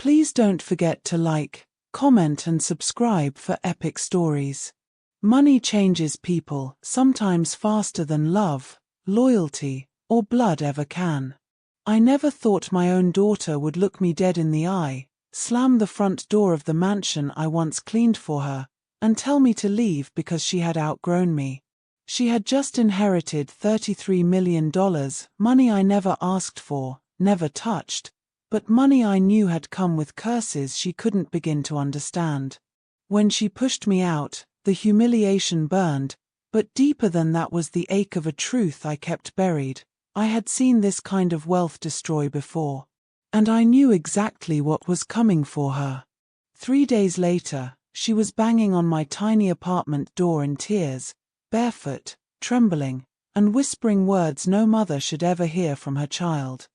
Please don't forget to like, comment and subscribe for epic stories. Money changes people, sometimes faster than love, loyalty, or blood ever can. I never thought my own daughter would look me dead in the eye, slam the front door of the mansion I once cleaned for her, and tell me to leave because she had outgrown me. She had just inherited $33 million, money I never asked for, never touched, but money I knew had come with curses she couldn't begin to understand. When she pushed me out, the humiliation burned, but deeper than that was the ache of a truth I kept buried. I had seen this kind of wealth destroy before. And I knew exactly what was coming for her. 3 days later, she was banging on my tiny apartment door in tears, barefoot, trembling, and whispering words no mother should ever hear from her child.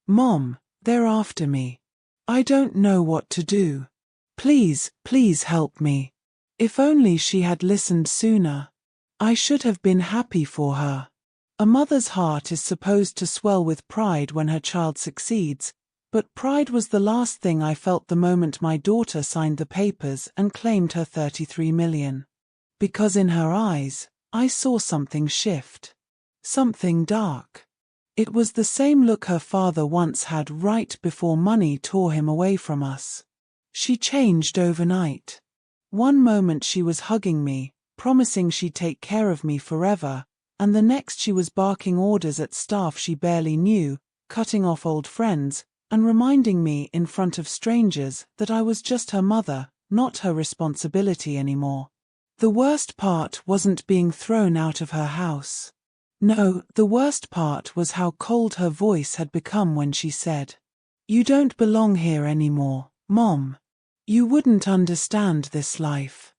"Mom, they're after me. I don't know what to do. Please, please help me." If only she had listened sooner. I should have been happy for her. A mother's heart is supposed to swell with pride when her child succeeds, but pride was the last thing I felt the moment my daughter signed the papers and claimed her $33 million. Because in her eyes, I saw something shift. Something dark. It was the same look her father once had right before money tore him away from us. She changed overnight. One moment she was hugging me, promising she'd take care of me forever, and the next she was barking orders at staff she barely knew, cutting off old friends, and reminding me in front of strangers that I was just her mother, not her responsibility anymore. The worst part wasn't being thrown out of her house. No, the worst part was how cold her voice had become when she said, "You don't belong here anymore, Mom. You wouldn't understand this life.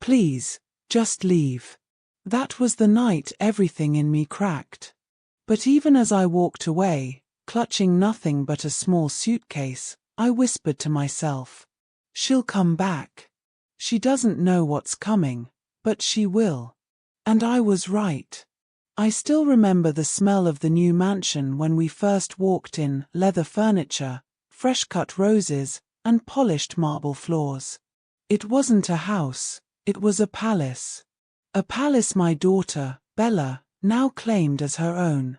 Please, just leave." That was the night everything in me cracked. But even as I walked away, clutching nothing but a small suitcase, I whispered to myself, "She'll come back. She doesn't know what's coming, but she will." And I was right. I still remember the smell of the new mansion when we first walked in: leather furniture, fresh-cut roses, and polished marble floors. It wasn't a house, it was a palace. A palace my daughter, Bella, now claimed as her own.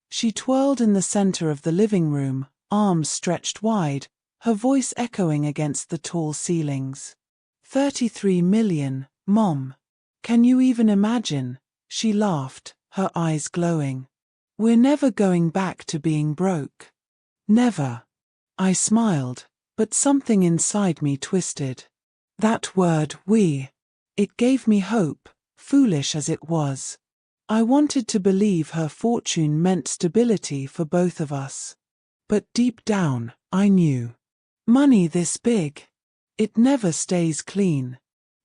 She twirled in the center of the living room, arms stretched wide, her voice echoing against the tall ceilings. "$33 million, Mom. Can you even imagine?" She laughed, her eyes glowing. "We're never going back to being broke." "Never." I smiled, but something inside me twisted. That word, we. It gave me hope, foolish as it was. I wanted to believe her fortune meant stability for both of us. But deep down, I knew. Money this big. It never stays clean.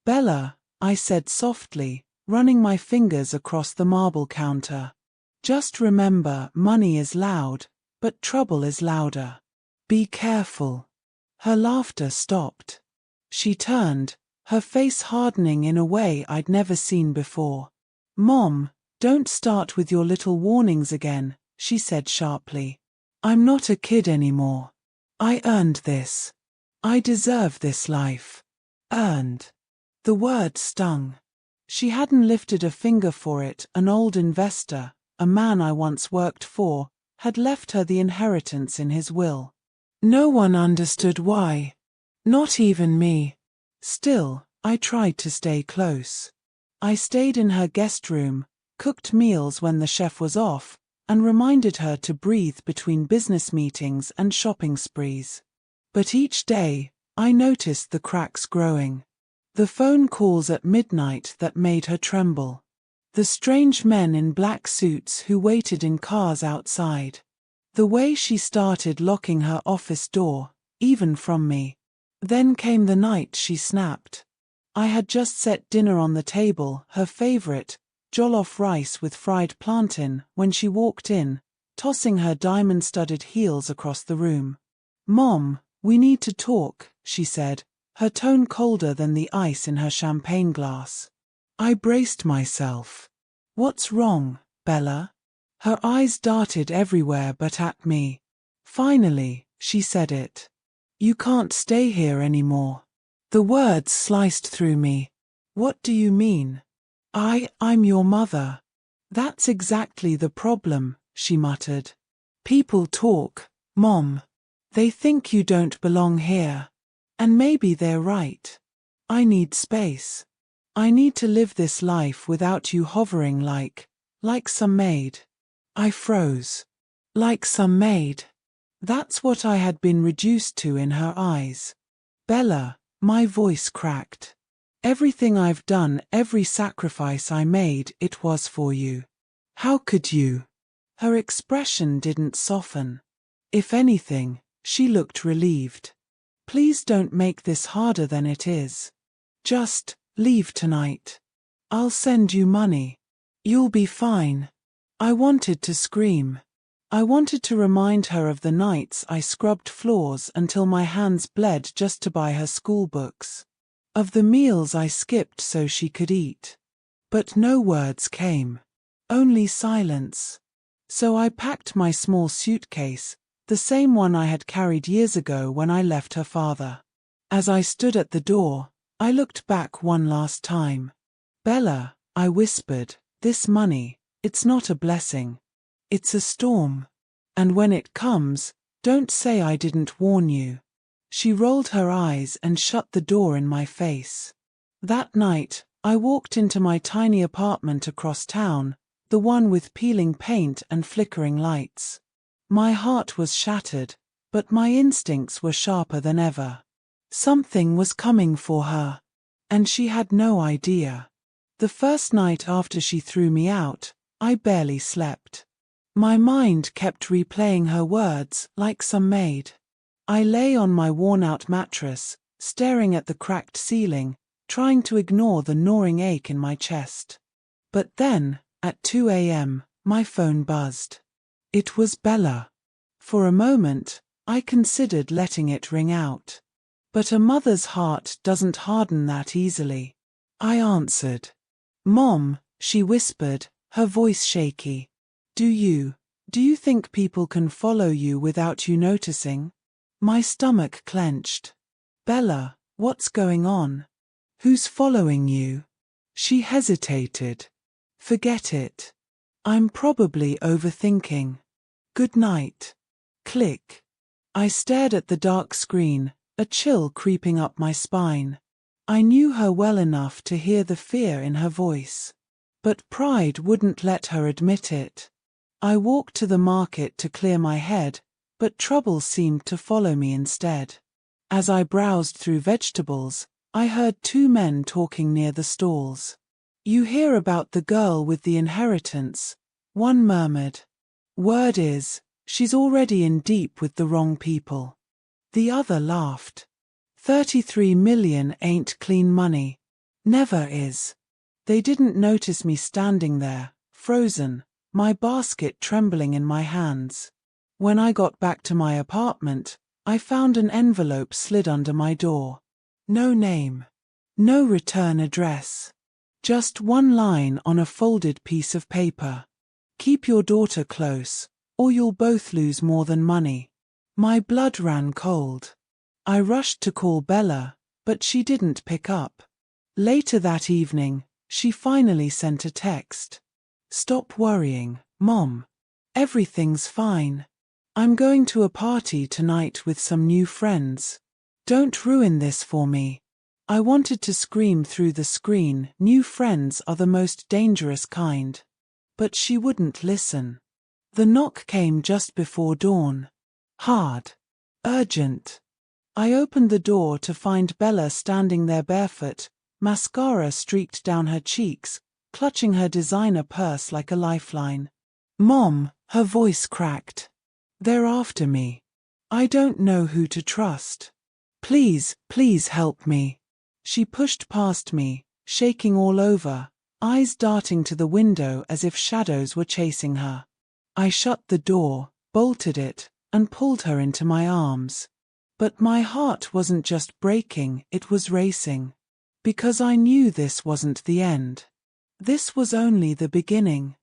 "Bella," I said softly, running my fingers across the marble counter. "Just remember, money is loud, but trouble is louder. Be careful." Her laughter stopped. She turned, her face hardening in a way I'd never seen before. "Mom, don't start with your little warnings again," she said sharply. "I'm not a kid anymore. I earned this. I deserve this life." Earned. The word stung. She hadn't lifted a finger for it. An old investor, a man I once worked for, had left her the inheritance in his will. No one understood why. Not even me. Still, I tried to stay close. I stayed in her guest room, cooked meals when the chef was off, and reminded her to breathe between business meetings and shopping sprees. But each day, I noticed the cracks growing. The phone calls at midnight that made her tremble. The strange men in black suits who waited in cars outside. The way she started locking her office door, even from me. Then came the night she snapped. I had just set dinner on the table, her favorite, jollof rice with fried plantain, when she walked in, tossing her diamond-studded heels across the room. "Mom, we need to talk," she said, her tone colder than the ice in her champagne glass. I braced myself. "What's wrong, Bella?" Her eyes darted everywhere but at me. Finally, she said it. You can't stay here anymore. The words sliced through me. What do you mean? I'm your mother. That's exactly the problem, she muttered. People talk, Mom. They think you don't belong here. And maybe they're right. I need space. I need to live this life without you hovering like some maid. I froze. Like some maid. That's what I had been reduced to in her eyes. Bella, my voice cracked. Everything I've done, every sacrifice I made, it was for you. How could you? Her expression didn't soften. If anything, she looked relieved. Please don't make this harder than it is. Just leave tonight. I'll send you money. You'll be fine. I wanted to scream. I wanted to remind her of the nights I scrubbed floors until my hands bled just to buy her school books. Of the meals I skipped so she could eat. But no words came. Only silence. So I packed my small suitcase, the same one I had carried years ago when I left her father. As I stood at the door, I looked back one last time. Bella, I whispered, this money, it's not a blessing. It's a storm. And when it comes, don't say I didn't warn you. She rolled her eyes and shut the door in my face. That night, I walked into my tiny apartment across town, the one with peeling paint and flickering lights. My heart was shattered, but my instincts were sharper than ever. Something was coming for her. And she had no idea. The first night after she threw me out, I barely slept. My mind kept replaying her words like some maid. I lay on my worn-out mattress, staring at the cracked ceiling, trying to ignore the gnawing ache in my chest. But then, at 2 a.m., my phone buzzed. It was Bella. For a moment, I considered letting it ring out. But a mother's heart doesn't harden that easily. I answered. Mom, she whispered, her voice shaky. Do you think people can follow you without you noticing? My stomach clenched. Bella, what's going on? Who's following you? She hesitated. Forget it. I'm probably overthinking. Good night. Click. I stared at the dark screen, a chill creeping up my spine. I knew her well enough to hear the fear in her voice. But pride wouldn't let her admit it. I walked to the market to clear my head, but trouble seemed to follow me instead. As I browsed through vegetables, I heard two men talking near the stalls. You hear about the girl with the inheritance, one murmured. Word is, she's already in deep with the wrong people. The other laughed. 33 million ain't clean money. Never is. They didn't notice me standing there, frozen, my basket trembling in my hands. When I got back to my apartment, I found an envelope slid under my door. No name. No return address. Just one line on a folded piece of paper. Keep your daughter close, or you'll both lose more than money. My blood ran cold. I rushed to call Bella, but she didn't pick up. Later that evening, she finally sent a text. Stop worrying, Mom. Everything's fine. I'm going to a party tonight with some new friends. Don't ruin this for me. I wanted to scream through the screen, new friends are the most dangerous kind. But she wouldn't listen. The knock came just before dawn. Hard. Urgent. I opened the door to find Bella standing there barefoot, mascara streaked down her cheeks, clutching her designer purse like a lifeline. Mom, her voice cracked. They're after me. I don't know who to trust. Please help me. She pushed past me, shaking all over, eyes darting to the window as if shadows were chasing her. I shut the door, bolted it, and pulled her into my arms. But my heart wasn't just breaking, it was racing. Because I knew this wasn't the end. This was only the beginning.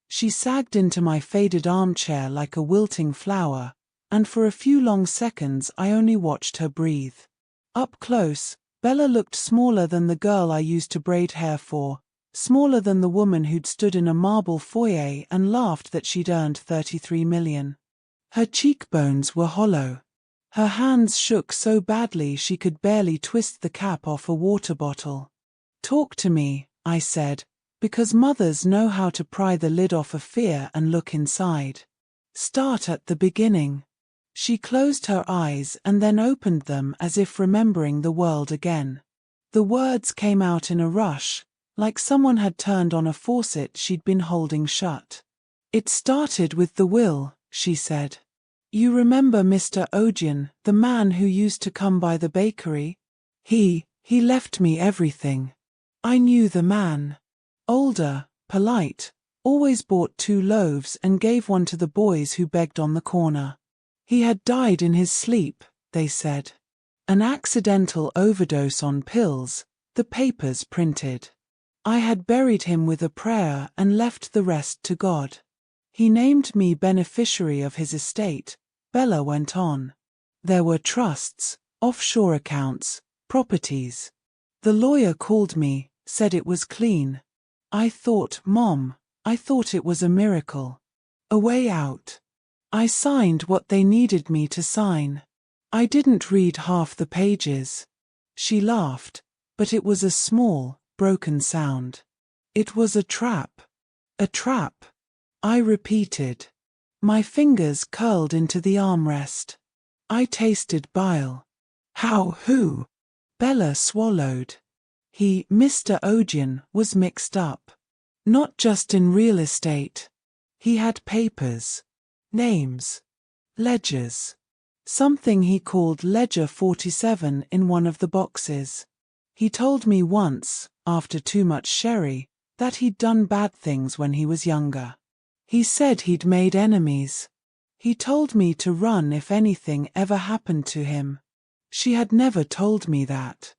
She sagged into my faded armchair like a wilting flower, and for a few long seconds I only watched her breathe. Up close, Bella looked smaller than the girl I used to braid hair for, smaller than the woman who'd stood in a marble foyer and laughed that she'd earned 33 million. Her cheekbones were hollow. Her hands shook so badly she could barely twist the cap off a water bottle. "Talk to me," I said, because mothers know how to pry the lid off of fear and look inside. "Start at the beginning." She closed her eyes and then opened them as if remembering the world again. The words came out in a rush, like someone had turned on a faucet she'd been holding shut. "It started with the will," she said. "You remember Mr. Ogian, the man who used to come by the bakery? He left me everything. I knew the man. Older, polite, always bought 2 loaves and gave one to the boys who begged on the corner. He had died in his sleep, they said. An accidental overdose on pills, the papers printed. I had buried him with a prayer and left the rest to God. He named me beneficiary of his estate," Bella went on. "There were trusts, offshore accounts, properties. The lawyer called me, said it was clean. I thought, Mom, it was a miracle. A way out. I signed what they needed me to sign. I didn't read half the pages." She laughed, but it was a small, broken sound. "It was a trap. A trap," I repeated. My fingers curled into the armrest. I tasted bile. Who? Bella swallowed. Mr. Ogian, was mixed up. Not just in real estate. He had papers. Names. Ledgers. Something he called Ledger 47 in one of the boxes. He told me once, after too much sherry, that he'd done bad things when he was younger. He said he'd made enemies. He told me to run if anything ever happened to him. She had never told me that.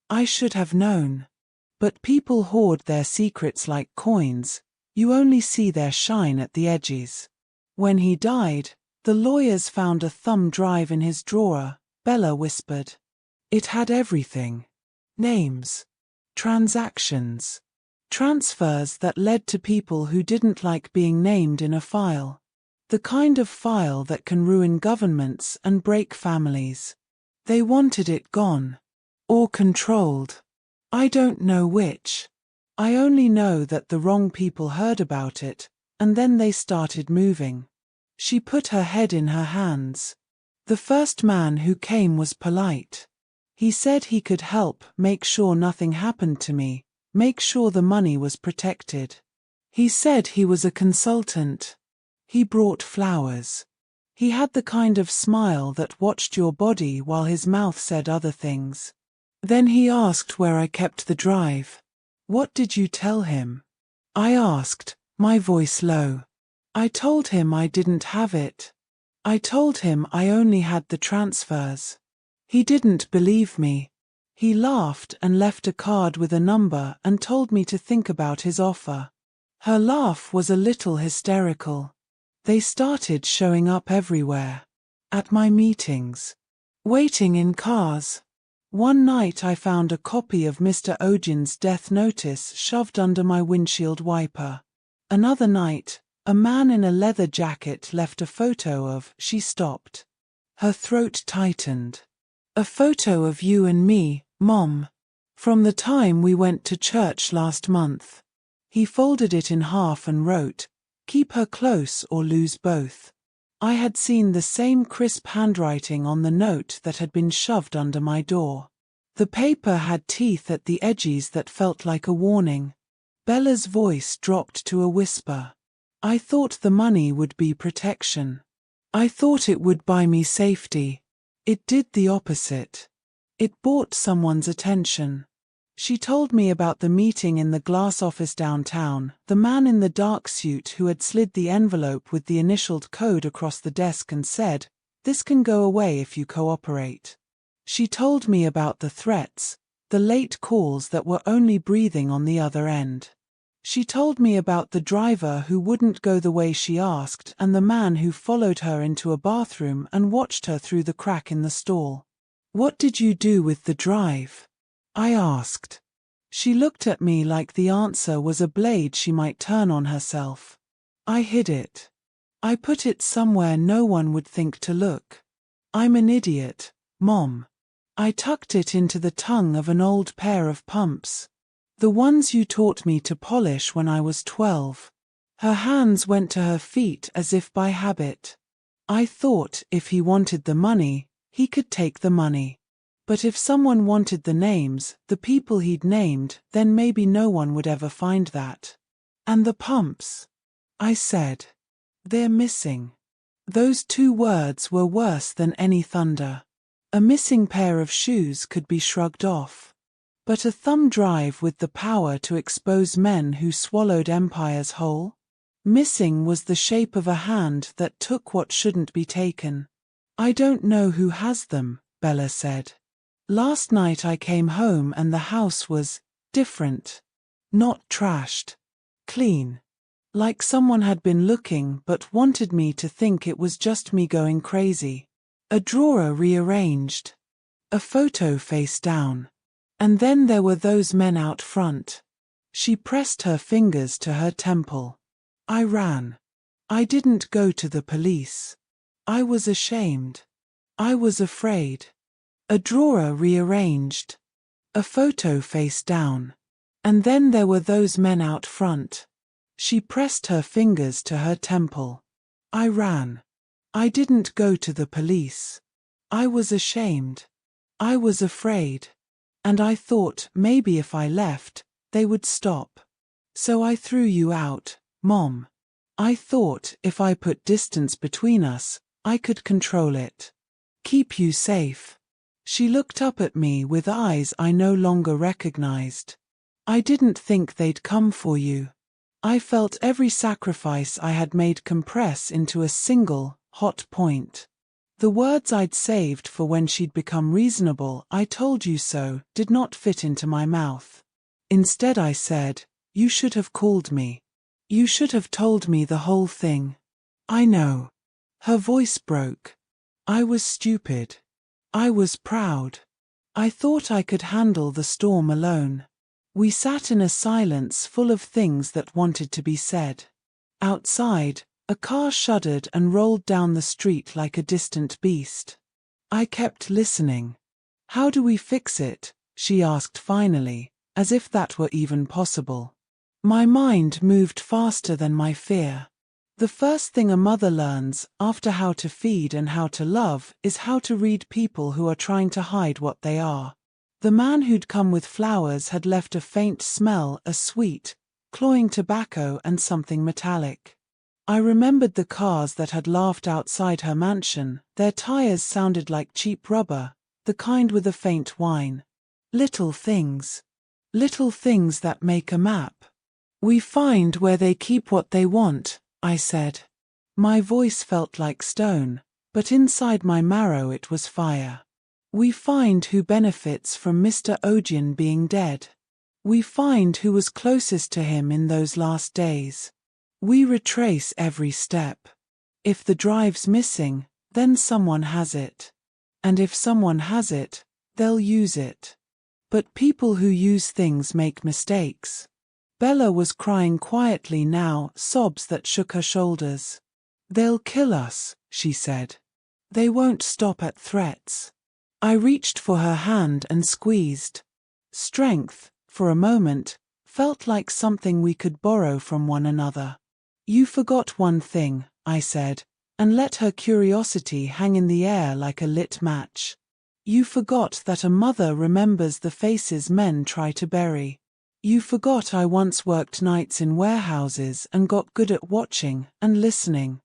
I should have known. But people hoard their secrets like coins. You only see their shine at the edges. When he died, the lawyers found a thumb drive in his drawer, Bella whispered. It had everything. Names. Transactions. Transfers that led to people who didn't like being named in a file. The kind of file that can ruin governments and break families. They wanted it gone. Or controlled. I don't know which. I only know that the wrong people heard about it, and then they started moving. She put her head in her hands. The first man who came was polite. He said he could help make sure nothing happened to me, make sure the money was protected. He said he was a consultant. He brought flowers. He had the kind of smile that watched your body while his mouth said other things. Then he asked where I kept the drive. What did you tell him? I asked, my voice low. I told him I didn't have it. I told him I only had the transfers. He didn't believe me. He laughed and left a card with a number and told me to think about his offer. Her laugh was a little hysterical. They started showing up everywhere. At my meetings. Waiting in cars. One night I found a copy of Mr. Ogian's death notice shoved under my windshield wiper. Another night, a man in a leather jacket left a photo of. She stopped. Her throat tightened. A photo of you and me, Mom. From the time we went to church last month. He folded it in half and wrote, "Keep her close or lose both." I had seen the same crisp handwriting on the note that had been shoved under my door. The paper had teeth at the edges that felt like a warning. Bella's voice dropped to a whisper. I thought the money would be protection. I thought it would buy me safety. It did the opposite. It bought someone's attention. She told me about the meeting in the glass office downtown, the man in the dark suit who had slid the envelope with the initialed code across the desk and said, "This can go away if you cooperate." She told me about the threats, the late calls that were only breathing on the other end. She told me about the driver who wouldn't go the way she asked and the man who followed her into a bathroom and watched her through the crack in the stall. "What did you do with the drive?" I asked. She looked at me like the answer was a blade she might turn on herself. "I hid it. I put it somewhere no one would think to look. I'm an idiot, Mom. I tucked it into the tongue of an old pair of pumps. The ones you taught me to polish when I was 12. Her hands went to her feet as if by habit. I thought if he wanted the money, he could take the money. But if someone wanted the names, the people he'd named, then maybe no one would ever find that." "And the pumps?" I said. "They're missing." Those 2 words were worse than any thunder. A missing pair of shoes could be shrugged off. But a thumb drive with the power to expose men who swallowed empires whole? Missing was the shape of a hand that took what shouldn't be taken. "I don't know who has them," Bella said. "Last night I came home and the house was different. Not trashed. Clean. Like someone had been looking but wanted me to think it was just me going crazy. A drawer rearranged. A photo face down. And then there were those men out front." She pressed her fingers to her temple. "I ran. I didn't go to the police. I was ashamed. I was afraid. A drawer rearranged. A photo face down. And then there were those men out front." She pressed her fingers to her temple. "I ran. I didn't go to the police. I was ashamed. I was afraid. And I thought maybe if I left, they would stop. So I threw you out, Mom. I thought if I put distance between us, I could control it. Keep you safe." She looked up at me with eyes I no longer recognized. "I didn't think they'd come for you." I felt every sacrifice I had made compress into a single, hot point. The words I'd saved for when she'd become reasonable, "I told you so," did not fit into my mouth. Instead I said, "You should have called me. You should have told me the whole thing." "I know." Her voice broke. "I was stupid. I was proud. I thought I could handle the storm alone." We sat in a silence full of things that wanted to be said. Outside, a car shuddered and rolled down the street like a distant beast. I kept listening. "How do we fix it?" she asked finally, as if that were even possible. My mind moved faster than my fear. The first thing a mother learns, after how to feed and how to love, is how to read people who are trying to hide what they are. The man who'd come with flowers had left a faint smell, a sweet, cloying tobacco and something metallic. I remembered the cars that had laughed outside her mansion. Their tires sounded like cheap rubber, the kind with a faint whine. Little things. Little things that make a map. "We find where they keep what they want," I said. My voice felt like stone, but inside my marrow it was fire. "We find who benefits from Mr. Ogian being dead. We find who was closest to him in those last days. We retrace every step. If the drive's missing, then someone has it. And if someone has it, they'll use it. But people who use things make mistakes." Bella was crying quietly now, sobs that shook her shoulders. "They'll kill us," she said. "They won't stop at threats." I reached for her hand and squeezed. Strength, for a moment, felt like something we could borrow from one another. "You forgot one thing," I said, and let her curiosity hang in the air like a lit match. "You forgot that a mother remembers the faces men try to bury. You forgot I once worked nights in warehouses and got good at watching and listening.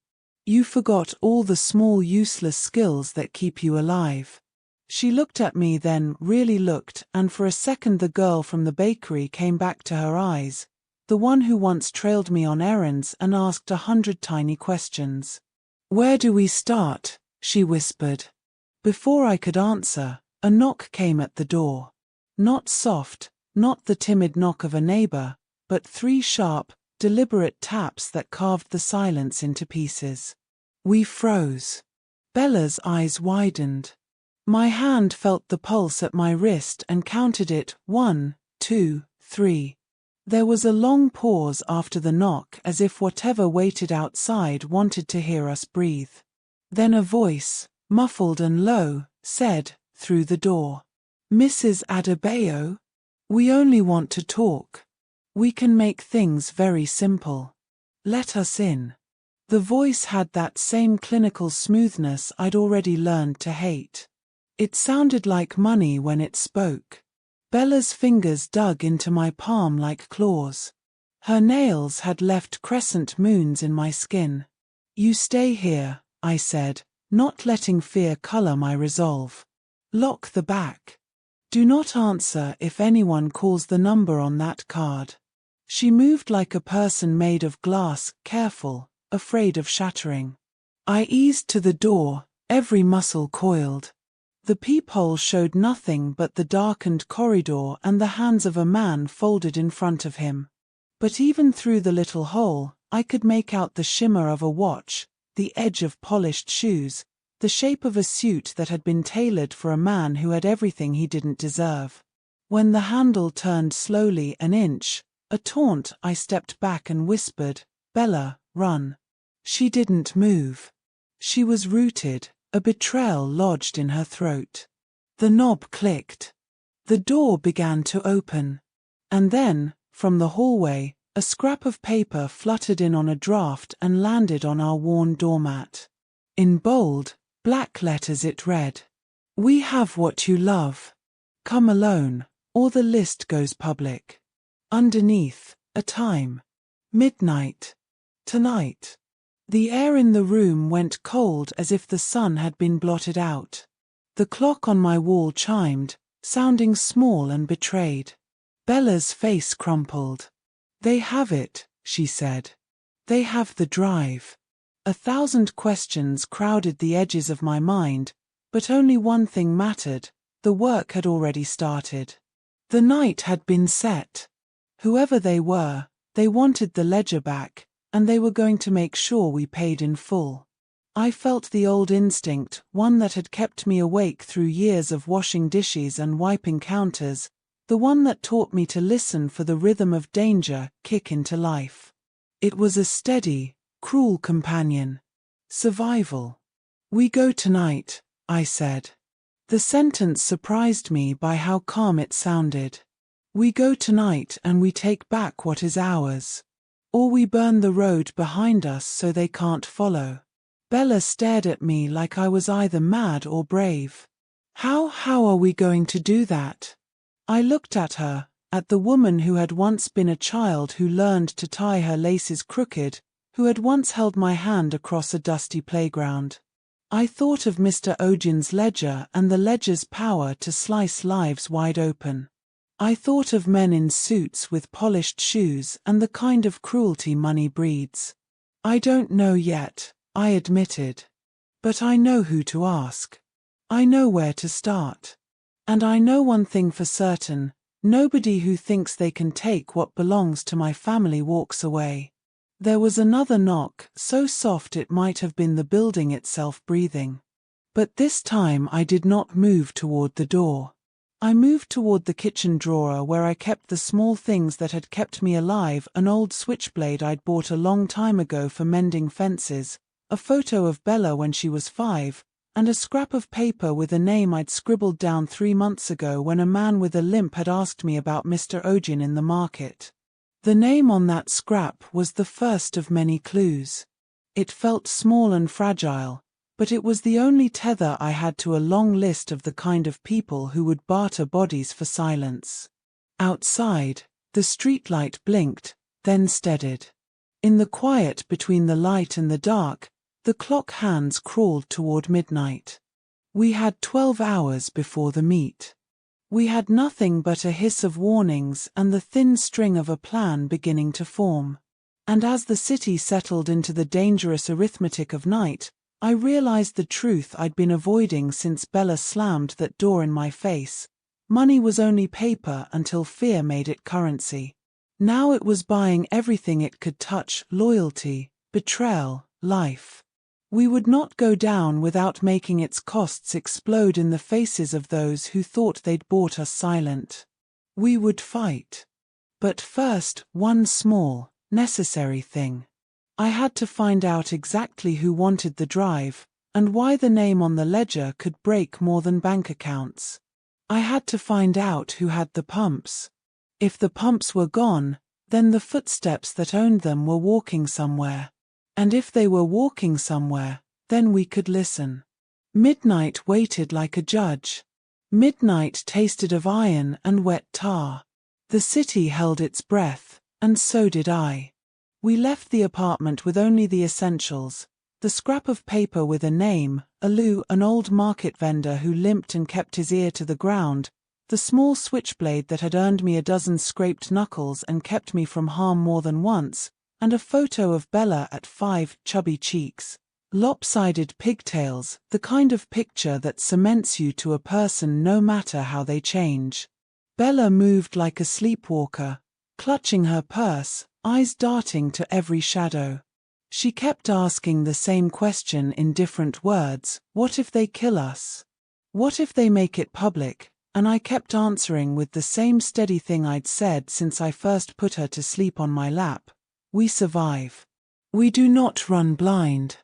You forgot all the small useless skills that keep you alive." She looked at me then, really looked, and for a second the girl from the bakery came back to her eyes, the one who once trailed me on errands and asked 100 tiny questions. "Where do we start?" she whispered. Before I could answer, a knock came at the door. Not soft, not the timid knock of a neighbor, but 3 sharp, deliberate taps that carved the silence into pieces. We froze. Bella's eyes widened. My hand felt the pulse at my wrist and counted it: 1, 2, 3. There was a long pause after the knock, as if whatever waited outside wanted to hear us breathe. Then a voice, muffled and low, said, through the door, "Mrs. Adebayo? We only want to talk. We can make things very simple. Let us in." The voice had that same clinical smoothness I'd already learned to hate. It sounded like money when it spoke. Bella's fingers dug into my palm like claws. Her nails had left crescent moons in my skin. "You stay here," I said, not letting fear color my resolve. "Lock the back. Do not answer if anyone calls the number on that card." She moved like a person made of glass, careful, afraid of shattering. I eased to the door, every muscle coiled. The peephole showed nothing but the darkened corridor and the hands of a man folded in front of him. But even through the little hole, I could make out the shimmer of a watch, the edge of polished shoes, the shape of a suit that had been tailored for a man who had everything he didn't deserve. When the handle turned slowly an inch, a taunt, I stepped back and whispered, "Bella, run." She didn't move. She was rooted, a betrayal lodged in her throat. The knob clicked. The door began to open. And then, from the hallway, a scrap of paper fluttered in on a draft and landed on our worn doormat. In bold, black letters it read, "We have what you love. Come alone, or the list goes public." Underneath, a time. Midnight. Tonight. The air in the room went cold as if the sun had been blotted out. The clock on my wall chimed, sounding small and betrayed. Bella's face crumpled. "They have it," she said. "They have the drive." 1,000 questions crowded the edges of my mind, but only one thing mattered: the work had already started. The night had been set. Whoever they were, they wanted the ledger back, and they were going to make sure we paid in full. I felt the old instinct, one that had kept me awake through years of washing dishes and wiping counters, the one that taught me to listen for the rhythm of danger kick into life. It was a steady, cruel companion. Survival. "We go tonight," I said. The sentence surprised me by how calm it sounded. "We go tonight and we take back what is ours. Or we burn the road behind us so they can't follow." Bella stared at me like I was either mad or brave. How are we going to do that?" I looked at her, at the woman who had once been a child who learned to tie her laces crooked, who had once held my hand across a dusty playground. I thought of Mr. Ogin's ledger and the ledger's power to slice lives wide open. I thought of men in suits with polished shoes and the kind of cruelty money breeds. "I don't know yet," I admitted. "But I know who to ask. I know where to start. And I know one thing for certain: nobody who thinks they can take what belongs to my family walks away." There was another knock, so soft it might have been the building itself breathing. But this time I did not move toward the door. I moved toward the kitchen drawer where I kept the small things that had kept me alive: an old switchblade I'd bought a long time ago for mending fences, a photo of Bella when she was 5, and a scrap of paper with a name I'd scribbled down 3 months ago when a man with a limp had asked me about Mr. Ogin in the market. The name on that scrap was the first of many clues. It felt small and fragile, but it was the only tether I had to a long list of the kind of people who would barter bodies for silence. Outside, the streetlight blinked, then steadied. In the quiet between the light and the dark, the clock hands crawled toward midnight. We had 12 hours before the meet. We had nothing but a hiss of warnings and the thin string of a plan beginning to form. And as the city settled into the dangerous arithmetic of night, I realized the truth I'd been avoiding since Bella slammed that door in my face. Money was only paper until fear made it currency. Now it was buying everything it could touch: loyalty, betrayal, life. We would not go down without making its costs explode in the faces of those who thought they'd bought us silent. We would fight. But first, one small, necessary thing. I had to find out exactly who wanted the drive, and why the name on the ledger could break more than bank accounts. I had to find out who had the pumps. If the pumps were gone, then the footsteps that owned them were walking somewhere. And if they were walking somewhere, then we could listen. Midnight waited like a judge. Midnight tasted of iron and wet tar. The city held its breath, and so did I. We left the apartment with only the essentials: the scrap of paper with a name, Alu, an old market vendor who limped and kept his ear to the ground, the small switchblade that had earned me a dozen scraped knuckles and kept me from harm more than once, and a photo of Bella at 5, chubby cheeks, lopsided pigtails, the kind of picture that cements you to a person no matter how they change. Bella moved like a sleepwalker, clutching her purse, eyes darting to every shadow. She kept asking the same question in different words: what if they kill us? What if they make it public? And I kept answering with the same steady thing I'd said since I first put her to sleep on my lap: we survive. We do not run blind.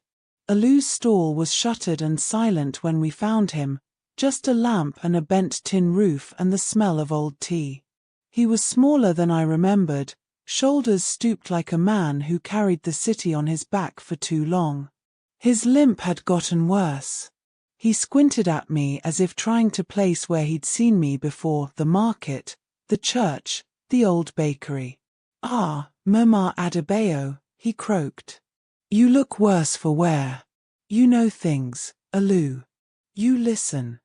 Alu's stall was shuttered and silent when we found him, just a lamp and a bent tin roof and the smell of old tea. He was smaller than I remembered, shoulders stooped like a man who carried the city on his back for too long. His limp had gotten worse. He squinted at me as if trying to place where he'd seen me before: the market, the church, the old bakery. "Ah, Mama Adebayo," he croaked. "You look worse for wear. You know things, Alu. You listen."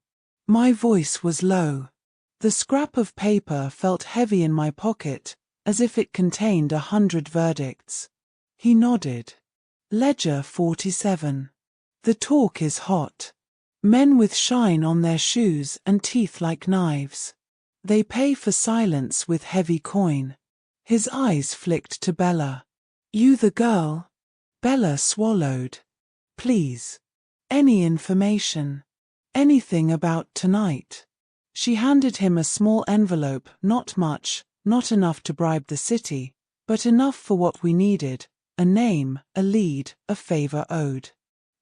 My voice was low. The scrap of paper felt heavy in my pocket, as if it contained 100 verdicts. He nodded. Ledger 47. The talk is hot. Men with shine on their shoes and teeth like knives. They pay for silence with heavy coin. His eyes flicked to Bella. "You the girl?" Bella swallowed. "Please. Any information. Anything about tonight." She handed him a small envelope: not much, not enough to bribe the city, but enough for what we needed: a name, a lead, a favor owed.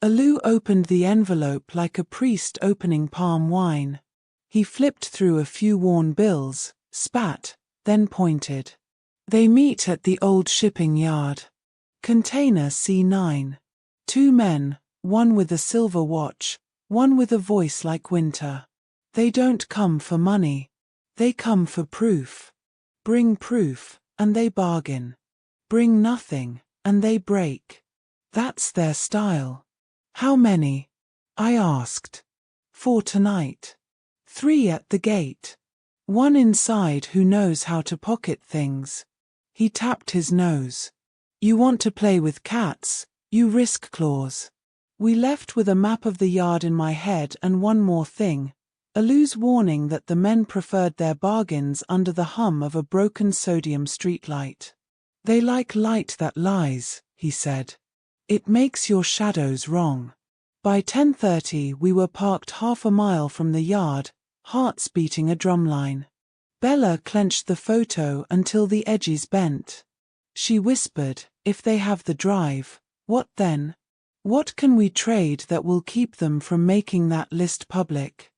Alu opened the envelope like a priest opening palm wine. He flipped through a few worn bills, spat, then pointed. "They meet at the old shipping yard. Container C9. 2 men, one with a silver watch, one with a voice like winter. They don't come for money. They come for proof. Bring proof, and they bargain. Bring nothing, and they break. That's their style." "How many?" I asked. "For tonight. 3 at the gate. 1 inside who knows how to pocket things." He tapped his nose. "You want to play with cats, you risk claws." We left with a map of the yard in my head and one more thing: Alu's warning that the men preferred their bargains under the hum of a broken sodium streetlight. "They like light that lies," he said. "It makes your shadows wrong." By 10:30 we were parked half a mile from the yard, hearts beating a drumline. Bella clenched the photo until the edges bent. She whispered, "If they have the drive, what then? What can we trade that will keep them from making that list public?"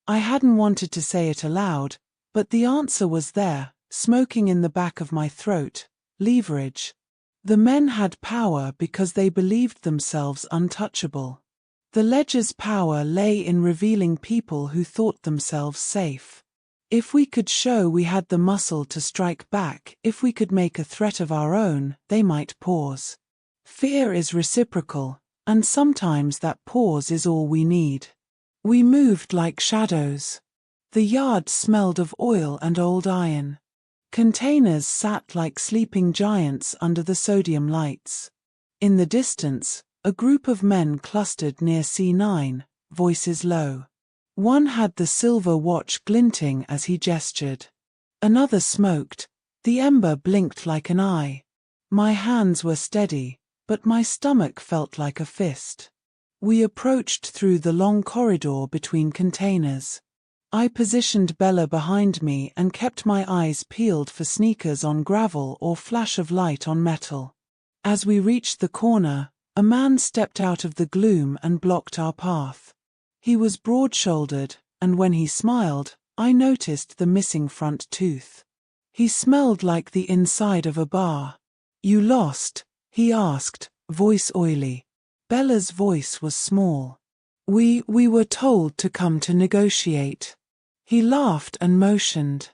I hadn't wanted to say it aloud, but the answer was there, smoking in the back of my throat: leverage. The men had power because they believed themselves untouchable. The ledger's power lay in revealing people who thought themselves safe. If we could show we had the muscle to strike back, if we could make a threat of our own, they might pause. Fear is reciprocal, and sometimes that pause is all we need. We moved like shadows. The yard smelled of oil and old iron. Containers sat like sleeping giants under the sodium lights. In the distance, a group of men clustered near C9, voices low. One had the silver watch glinting as he gestured. Another smoked, The ember blinked like an eye. My hands were steady, but my stomach felt like a fist. We approached through the long corridor between containers. I positioned Bella behind me and kept my eyes peeled for sneakers on gravel or flash of light on metal. As we reached the corner, a man stepped out of the gloom and blocked our path. He was broad-shouldered, and when he smiled, I noticed the missing front tooth. He smelled like the inside of a bar. "You lost?" he asked, voice oily. Bella's voice was small. We were told to come to negotiate." He laughed and motioned.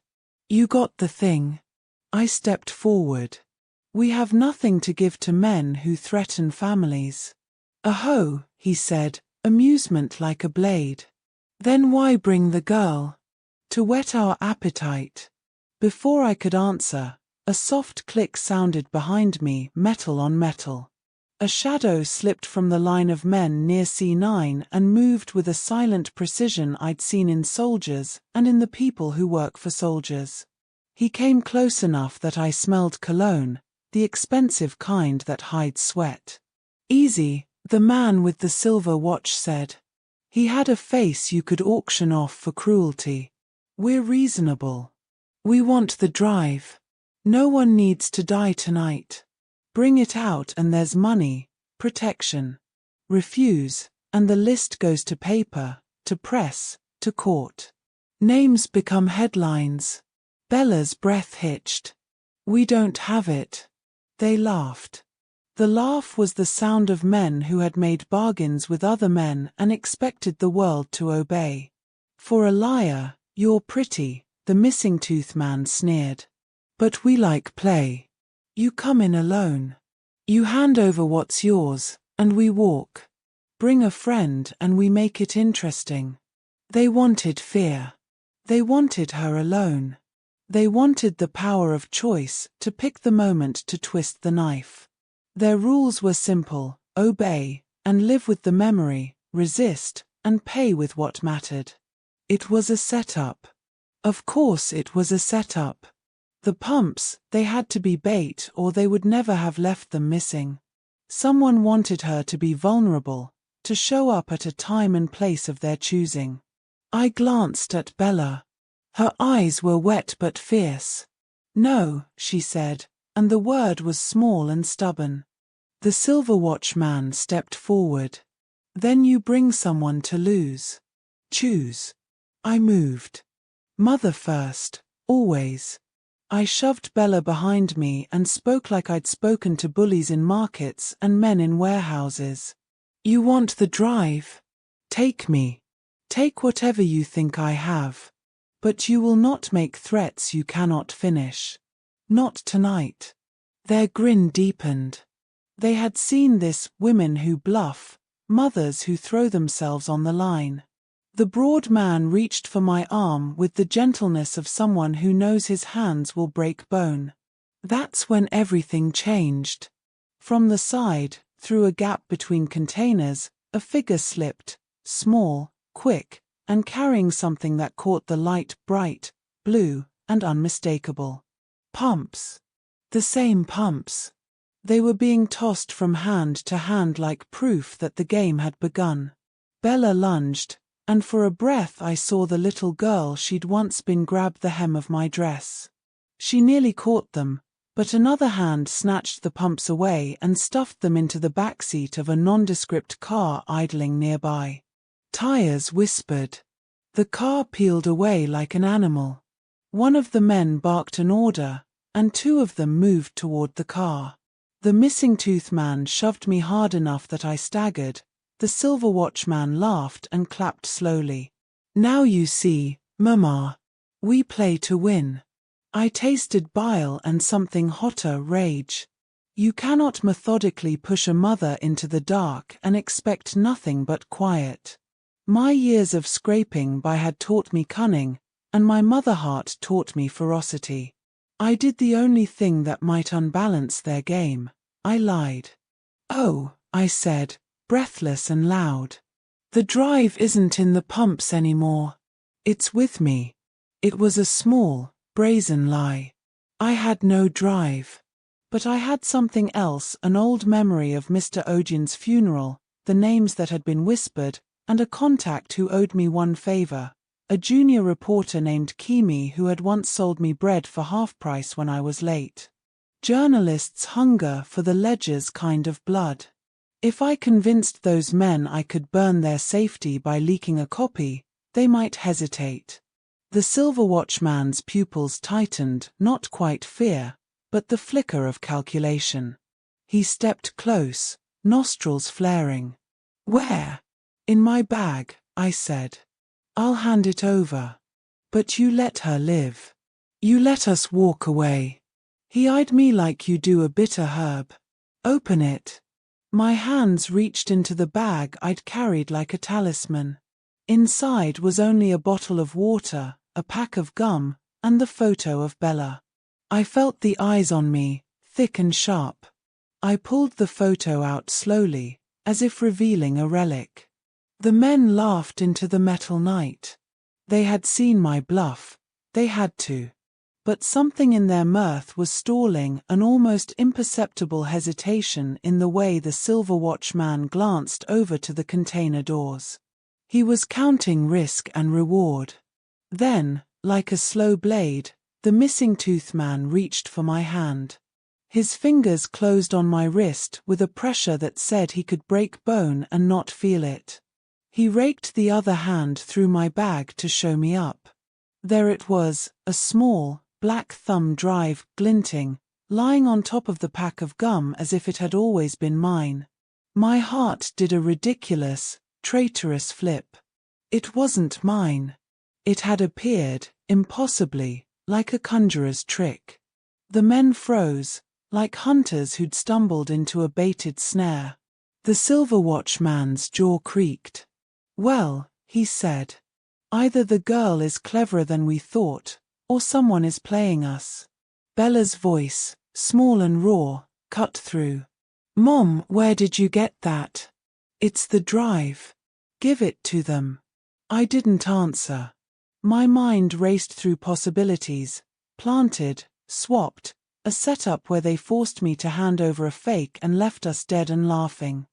"You got the thing." I stepped forward. "We have nothing to give to men who threaten families." "Aho," he said, amusement like a blade. "Then why bring the girl?" "To whet our appetite." Before I could answer, a soft click sounded behind me, metal on metal. A shadow slipped from the line of men near C9 and moved with a silent precision I'd seen in soldiers and in the people who work for soldiers. He came close enough that I smelled cologne, the expensive kind that hides sweat. "Easy," the man with the silver watch said. He had a face you could auction off for cruelty. "We're reasonable. We want the drive. No one needs to die tonight. Bring it out and there's money, protection. Refuse, and the list goes to paper, to press, to court. Names become headlines." Bella's breath hitched. "We don't have it." They laughed. The laugh was the sound of men who had made bargains with other men and expected the world to obey. "For a liar, you're pretty," the missing tooth man sneered. "But we like play. You come in alone. You hand over what's yours, and we walk. Bring a friend and we make it interesting." They wanted fear. They wanted her alone. They wanted the power of choice to pick the moment to twist the knife. Their rules were simple: obey, and live with the memory, resist, and pay with what mattered. It was a setup. Of course it was a setup. The pumps, they had to be bait or they would never have left them missing. Someone wanted her to be vulnerable, to show up at a time and place of their choosing. I glanced at Bella. Her eyes were wet but fierce. "No," she said, and the word was small and stubborn. The silver watch man stepped forward. "Then you bring someone to lose. Choose." I moved. Mother first, always. I shoved Bella behind me and spoke like I'd spoken to bullies in markets and men in warehouses. "You want the drive? Take me. Take whatever you think I have. But you will not make threats you cannot finish. Not tonight." Their grin deepened. They had seen this: women who bluff, mothers who throw themselves on the line. The broad man reached for my arm with the gentleness of someone who knows his hands will break bone. That's when everything changed. From the side, through a gap between containers, a figure slipped, small, quick, and carrying something that caught the light, bright, blue, and unmistakable. Pumps. The same pumps. They were being tossed from hand to hand like proof that the game had begun. Bella lunged, and for a breath I saw the little girl she'd once been grab the hem of my dress. She nearly caught them, but another hand snatched the pumps away and stuffed them into the backseat of a nondescript car idling nearby. Tires whispered. The car peeled away like an animal. One of the men barked an order, and two of them moved toward the car. The missing tooth man shoved me hard enough that I staggered. The silver watch man laughed and clapped slowly. "Now you see, Mama. We play to win." I tasted bile and something hotter: rage. You cannot methodically push a mother into the dark and expect nothing but quiet. My years of scraping by had taught me cunning, and my mother heart taught me ferocity. I did the only thing that might unbalance their game. I lied. "Oh," I said, breathless and loud. "The drive isn't in the pumps anymore. It's with me." It was a small, brazen lie. I had no drive. But I had something else, an old memory of Mr. Ojin's funeral, the names that had been whispered, and a contact who owed me one favor, a junior reporter named Kimi who had once sold me bread for half price when I was late. Journalists hunger for the ledger's kind of blood. If I convinced those men I could burn their safety by leaking a copy, they might hesitate. The Silver Watchman's pupils tightened, not quite fear, but the flicker of calculation. He stepped close, nostrils flaring. "Where?" "In my bag," I said. "I'll hand it over. But you let her live. You let us walk away." He eyed me like you do a bitter herb. "Open it." My hands reached into the bag I'd carried like a talisman. Inside was only a bottle of water, a pack of gum, and the photo of Bella. I felt the eyes on me, thick and sharp. I pulled the photo out slowly, as if revealing a relic. The men laughed into the metal night. They had seen my bluff. They had to. But something in their mirth was stalling, an almost imperceptible hesitation in the way the Silver Watchman glanced over to the container doors. He was counting risk and reward. Then, like a slow blade, the missing tooth man reached for my hand. His fingers closed on my wrist with a pressure that said he could break bone and not feel it. He raked the other hand through my bag to show me up. There it was, a small, black thumb drive, glinting, lying on top of the pack of gum as if it had always been mine. My heart did a ridiculous, traitorous flip. It wasn't mine. It had appeared, impossibly, like a conjurer's trick. The men froze, like hunters who'd stumbled into a baited snare. The Silver Watchman's jaw creaked. "Well," he said, "either the girl is cleverer than we thought, or someone is playing us." Bella's voice, small and raw, cut through. "Mom, where did you get that?" "It's the drive. Give it to them." I didn't answer. My mind raced through possibilities, planted, swapped, a setup where they forced me to hand over a fake and left us dead and laughing.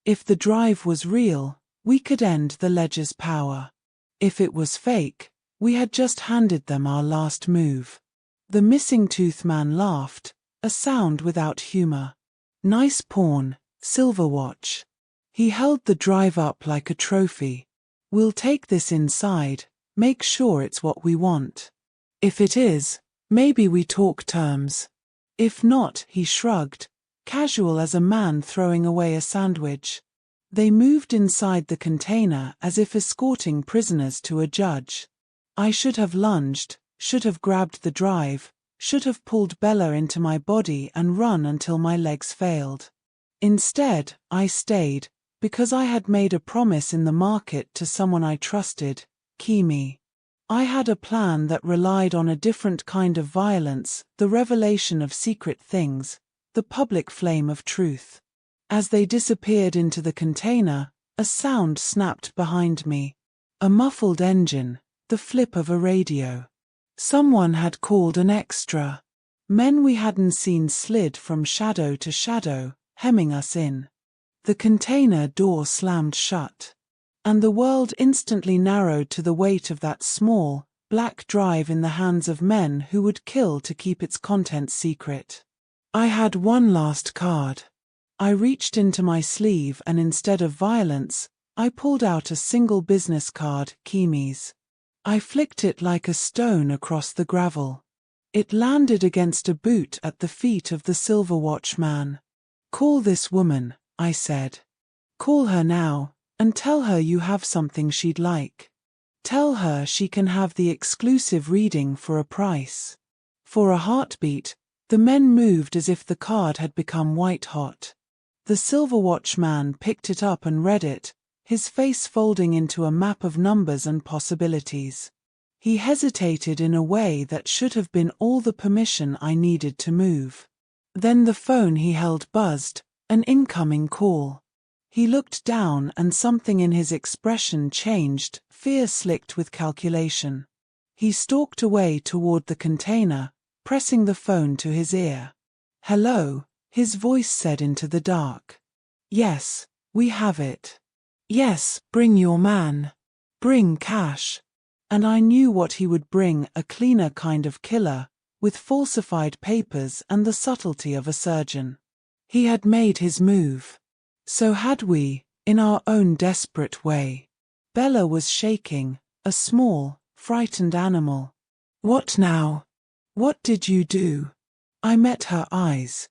If the drive was real, we could end the ledger's power. If it was fake, we had just handed them our last move. The missing tooth man laughed, a sound without humor. "Nice pawn, Silver Watch." He held the drive up like a trophy. "We'll take this inside, make sure it's what we want. If it is, maybe we talk terms. If not," he shrugged, casual as a man throwing away a sandwich. They moved inside the container as if escorting prisoners to a judge. I should have lunged, should have grabbed the drive, should have pulled Bella into my body and run until my legs failed. Instead, I stayed, because I had made a promise in the market to someone I trusted, Kimi. I had a plan that relied on a different kind of violence, the revelation of secret things, the public flame of truth. As they disappeared into the container, a sound snapped behind me. A muffled engine, the flip of a radio. Someone had called an extra. Men we hadn't seen slid from shadow to shadow, hemming us in. The container door slammed shut. And the world instantly narrowed to the weight of that small, black drive in the hands of men who would kill to keep its contents secret. I had one last card. I reached into my sleeve and instead of violence, I pulled out a single business card, Kimi's. I flicked it like a stone across the gravel. It landed against a boot at the feet of the Silver Watchman. "Call this woman," I said. "Call her now, and tell her you have something she'd like. Tell her she can have the exclusive reading for a price." For a heartbeat, the men moved as if the card had become white-hot. The Silver Watchman picked it up and read it, his face folding into a map of numbers and possibilities. He hesitated in a way that should have been all the permission I needed to move. Then the phone he held buzzed, an incoming call. He looked down and something in his expression changed, fear slicked with calculation. He stalked away toward the container, pressing the phone to his ear. "Hello," his voice said into the dark. "Yes, we have it. Yes, bring your man. Bring cash." And I knew what he would bring, a cleaner kind of killer, with falsified papers and the subtlety of a surgeon. He had made his move. So had we, in our own desperate way. Bella was shaking, a small, frightened animal. "What now? What did you do?" I met her eyes.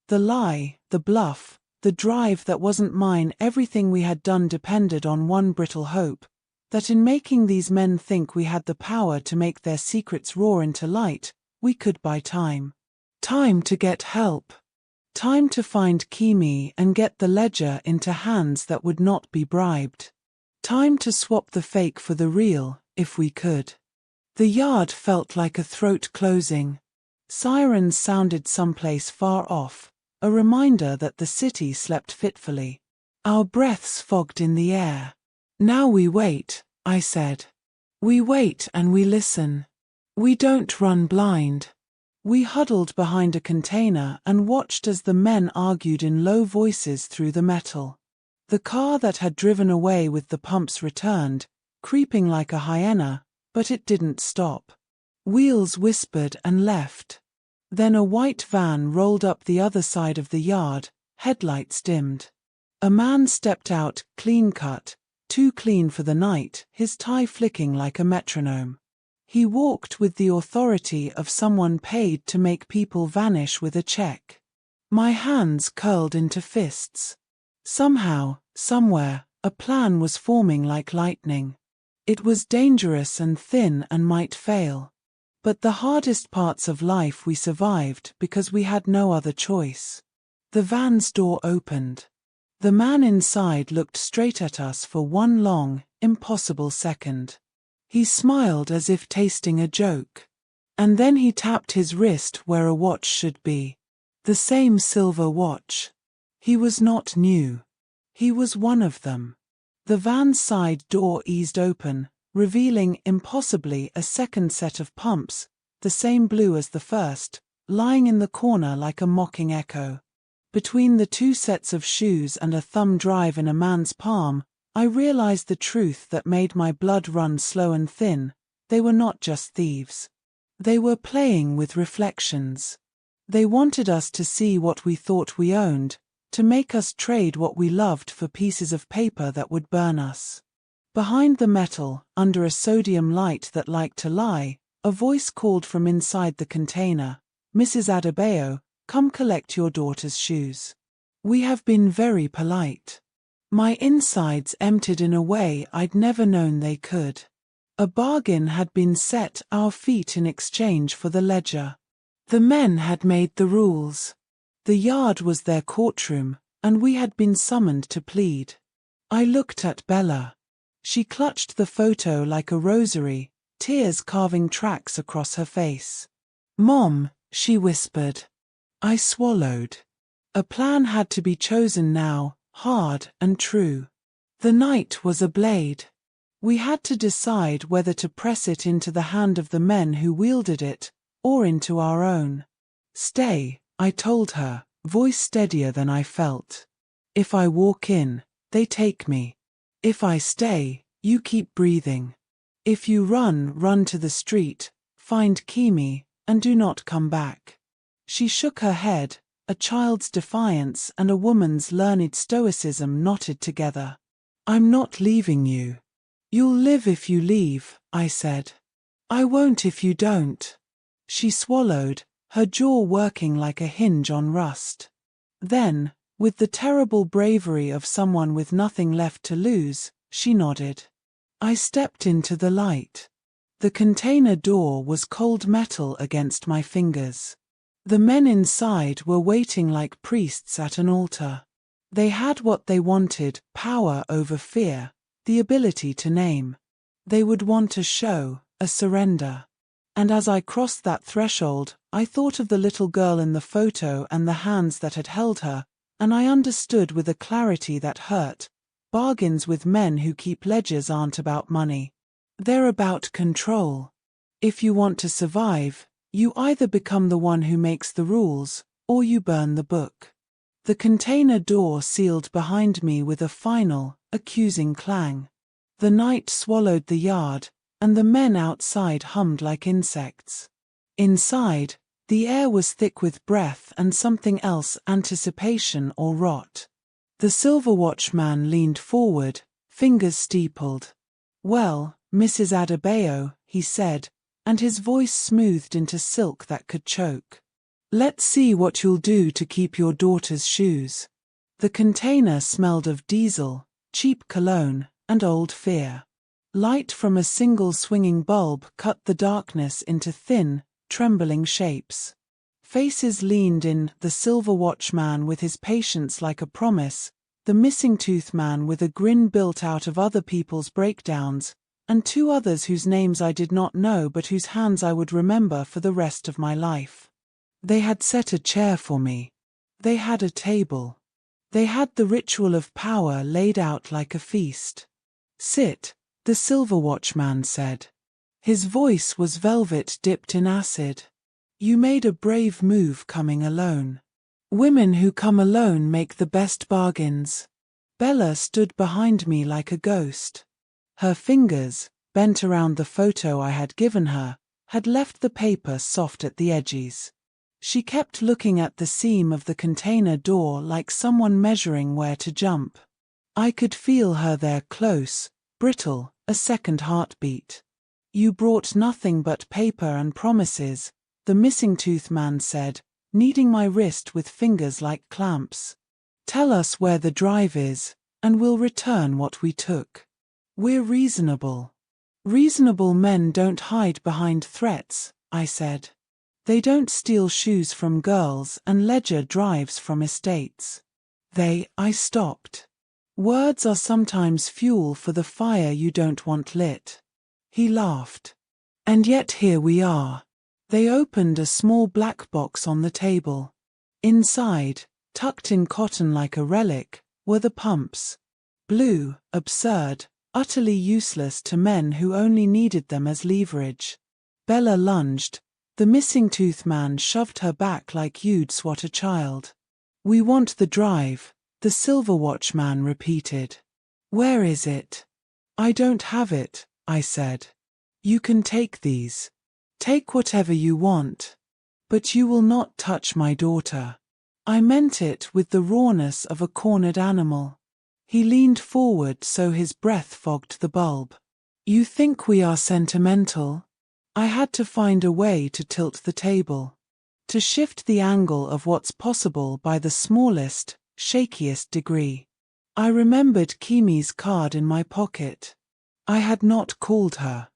The lie, the bluff, the drive that wasn't mine, everything we had done depended on one brittle hope, that in making these men think we had the power to make their secrets roar into light, we could buy time. Time to get help. Time to find Kimi and get the ledger into hands that would not be bribed. Time to swap the fake for the real, if we could. The yard felt like a throat closing. Sirens sounded someplace far off, a reminder that the city slept fitfully. Our breaths fogged in the air. "Now we wait," I said. "We wait and we listen. We don't run blind." We huddled behind a container and watched as the men argued in low voices through the metal. The car that had driven away with the pumps returned, creeping like a hyena, but it didn't stop. Wheels whispered and left. Then a white van rolled up the other side of the yard, headlights dimmed. A man stepped out, clean-cut, too clean for the night, his tie flicking like a metronome. He walked with the authority of someone paid to make people vanish with a check. My hands curled into fists. Somehow, somewhere, a plan was forming like lightning. It was dangerous and thin and might fail. But the hardest parts of life we survived because we had no other choice. The van's door opened. The man inside looked straight at us for one long, impossible second. He smiled as if tasting a joke. And then he tapped his wrist where a watch should be. The same silver watch. He was not new. He was one of them. The van's side door eased open, revealing impossibly a second set of pumps, the same blue as the first, lying in the corner like a mocking echo. Between the two sets of shoes and a thumb drive in a man's palm, I realized the truth that made my blood run slow and thin. They were not just thieves. They were playing with reflections. They wanted us to see what we thought we owned, to make us trade what we loved for pieces of paper that would burn us. Behind the metal, under a sodium light that liked to lie, a voice called from inside the container, "Mrs. Adebayo, come collect your daughter's shoes. We have been very polite." My insides emptied in a way I'd never known they could. A bargain had been set, our feet in exchange for the ledger. The men had made the rules. The yard was their courtroom, and we had been summoned to plead. I looked at Bella. She clutched the photo like a rosary, tears carving tracks across her face. "Mom," she whispered. I swallowed. A plan had to be chosen now, hard and true. The night was a blade. We had to decide whether to press it into the hand of the men who wielded it, or into our own. "Stay," I told her, voice steadier than I felt. "If I walk in, they take me. If I stay, you keep breathing. If you run to the street, find Kimi, and do not come back." She shook her head, a child's defiance and a woman's learned stoicism knotted together. "I'm not leaving you. You'll live if you leave," I said. "I won't if you don't." She swallowed, her jaw working like a hinge on rust. Then, with the terrible bravery of someone with nothing left to lose, she nodded. I stepped into the light. The container door was cold metal against my fingers. The men inside were waiting like priests at an altar. They had what they wanted, power over fear, the ability to name. They would want a show, a surrender. And as I crossed that threshold, I thought of the little girl in the photo and the hands that had held her, and I understood with a clarity that hurt. Bargains with men who keep ledgers aren't about money. They're about control. If you want to survive, You either become the one who makes the rules, or you burn the book. The container door sealed behind me with a final, accusing clang. The night swallowed the yard, and the men outside hummed like insects. Inside, the air was thick with breath and something else, anticipation or rot. The silver watchman leaned forward, fingers steepled. "Well, Mrs. Adebayo," he said, and his voice smoothed into silk that could choke. "Let's see what you'll do to keep your daughter's shoes." The container smelled of diesel, cheap cologne, and old fear. Light from a single swinging bulb cut the darkness into thin, trembling shapes. Faces leaned in, the silver watchman with his patience like a promise, the missing tooth man with a grin built out of other people's breakdowns, and two others whose names I did not know but whose hands I would remember for the rest of my life. They had set a chair for me. They had a table. They had the ritual of power laid out like a feast. "Sit," the silver watchman said. His voice was velvet dipped in acid. "You made a brave move coming alone. Women who come alone make the best bargains." Bella stood behind me like a ghost. Her fingers, bent around the photo I had given her, had left the paper soft at the edges. She kept looking at the seam of the container door like someone measuring where to jump. I could feel her there close, brittle, a second heartbeat. "You brought nothing but paper and promises," the missing tooth man said, kneading my wrist with fingers like clamps. "Tell us where the drive is, and we'll return what we took. We're reasonable." "Reasonable men don't hide behind threats," I said. "They don't steal shoes from girls and ledger drives from estates." I stopped. "Words are sometimes fuel for the fire you don't want lit." He laughed. "And yet here we are." They opened a small black box on the table. Inside, tucked in cotton like a relic, were the pumps. Blue, absurd, utterly useless to men who only needed them as leverage. Bella lunged. The missing tooth man shoved her back like you'd swat a child. "We want the drive," the silver watchman repeated. "Where is it?" "I don't have it," I said. "You can take these. Take whatever you want. But you will not touch my daughter." I meant it with the rawness of a cornered animal. He leaned forward so his breath fogged the bulb. "You think we are sentimental?" I had to find a way to tilt the table. To shift the angle of what's possible by the smallest, shakiest degree. I remembered Kimi's card in my pocket. I had not called her.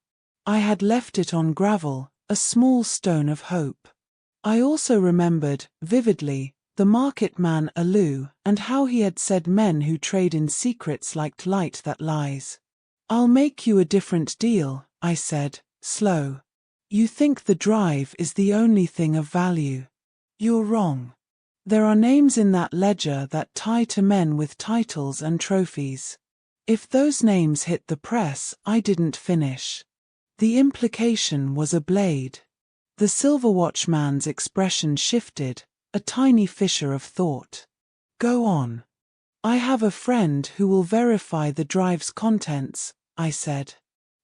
I had left it on gravel, a small stone of hope. I also remembered, vividly, the market man Alu, and how he had said men who trade in secrets like light that lies. "I'll make you a different deal," I said, slow. "You think the drive is the only thing of value. You're wrong. There are names in that ledger that tie to men with titles and trophies. If those names hit the press," I didn't finish. The implication was a blade. The silver watchman's expression shifted, a tiny fissure of thought. "Go on." "I have a friend who will verify the drive's contents," I said.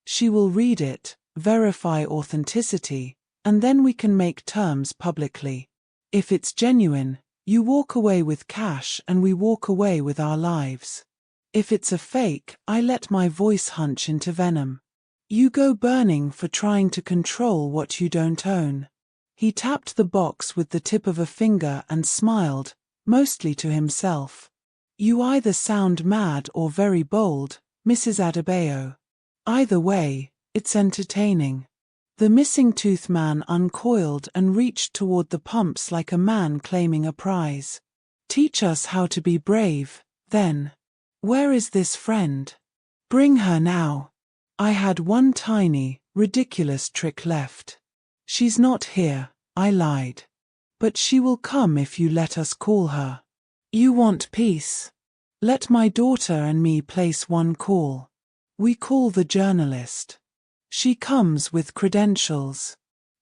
"She will read it, verify authenticity, and then we can make terms publicly. If it's genuine, you walk away with cash and we walk away with our lives. If it's a fake," I let my voice hunch into venom, "you go burning for trying to control what you don't own." He tapped the box with the tip of a finger and smiled, mostly to himself. "You either sound mad or very bold, Mrs. Adebayo. Either way, it's entertaining." The missing tooth man uncoiled and reached toward the pumps like a man claiming a prize. "Teach us how to be brave, then. Where is this friend? Bring her now." I had one tiny, ridiculous trick left. "She's not here," I lied. "But she will come if you let us call her." "You want peace? Let my daughter and me place one call. We call the journalist. She comes with credentials.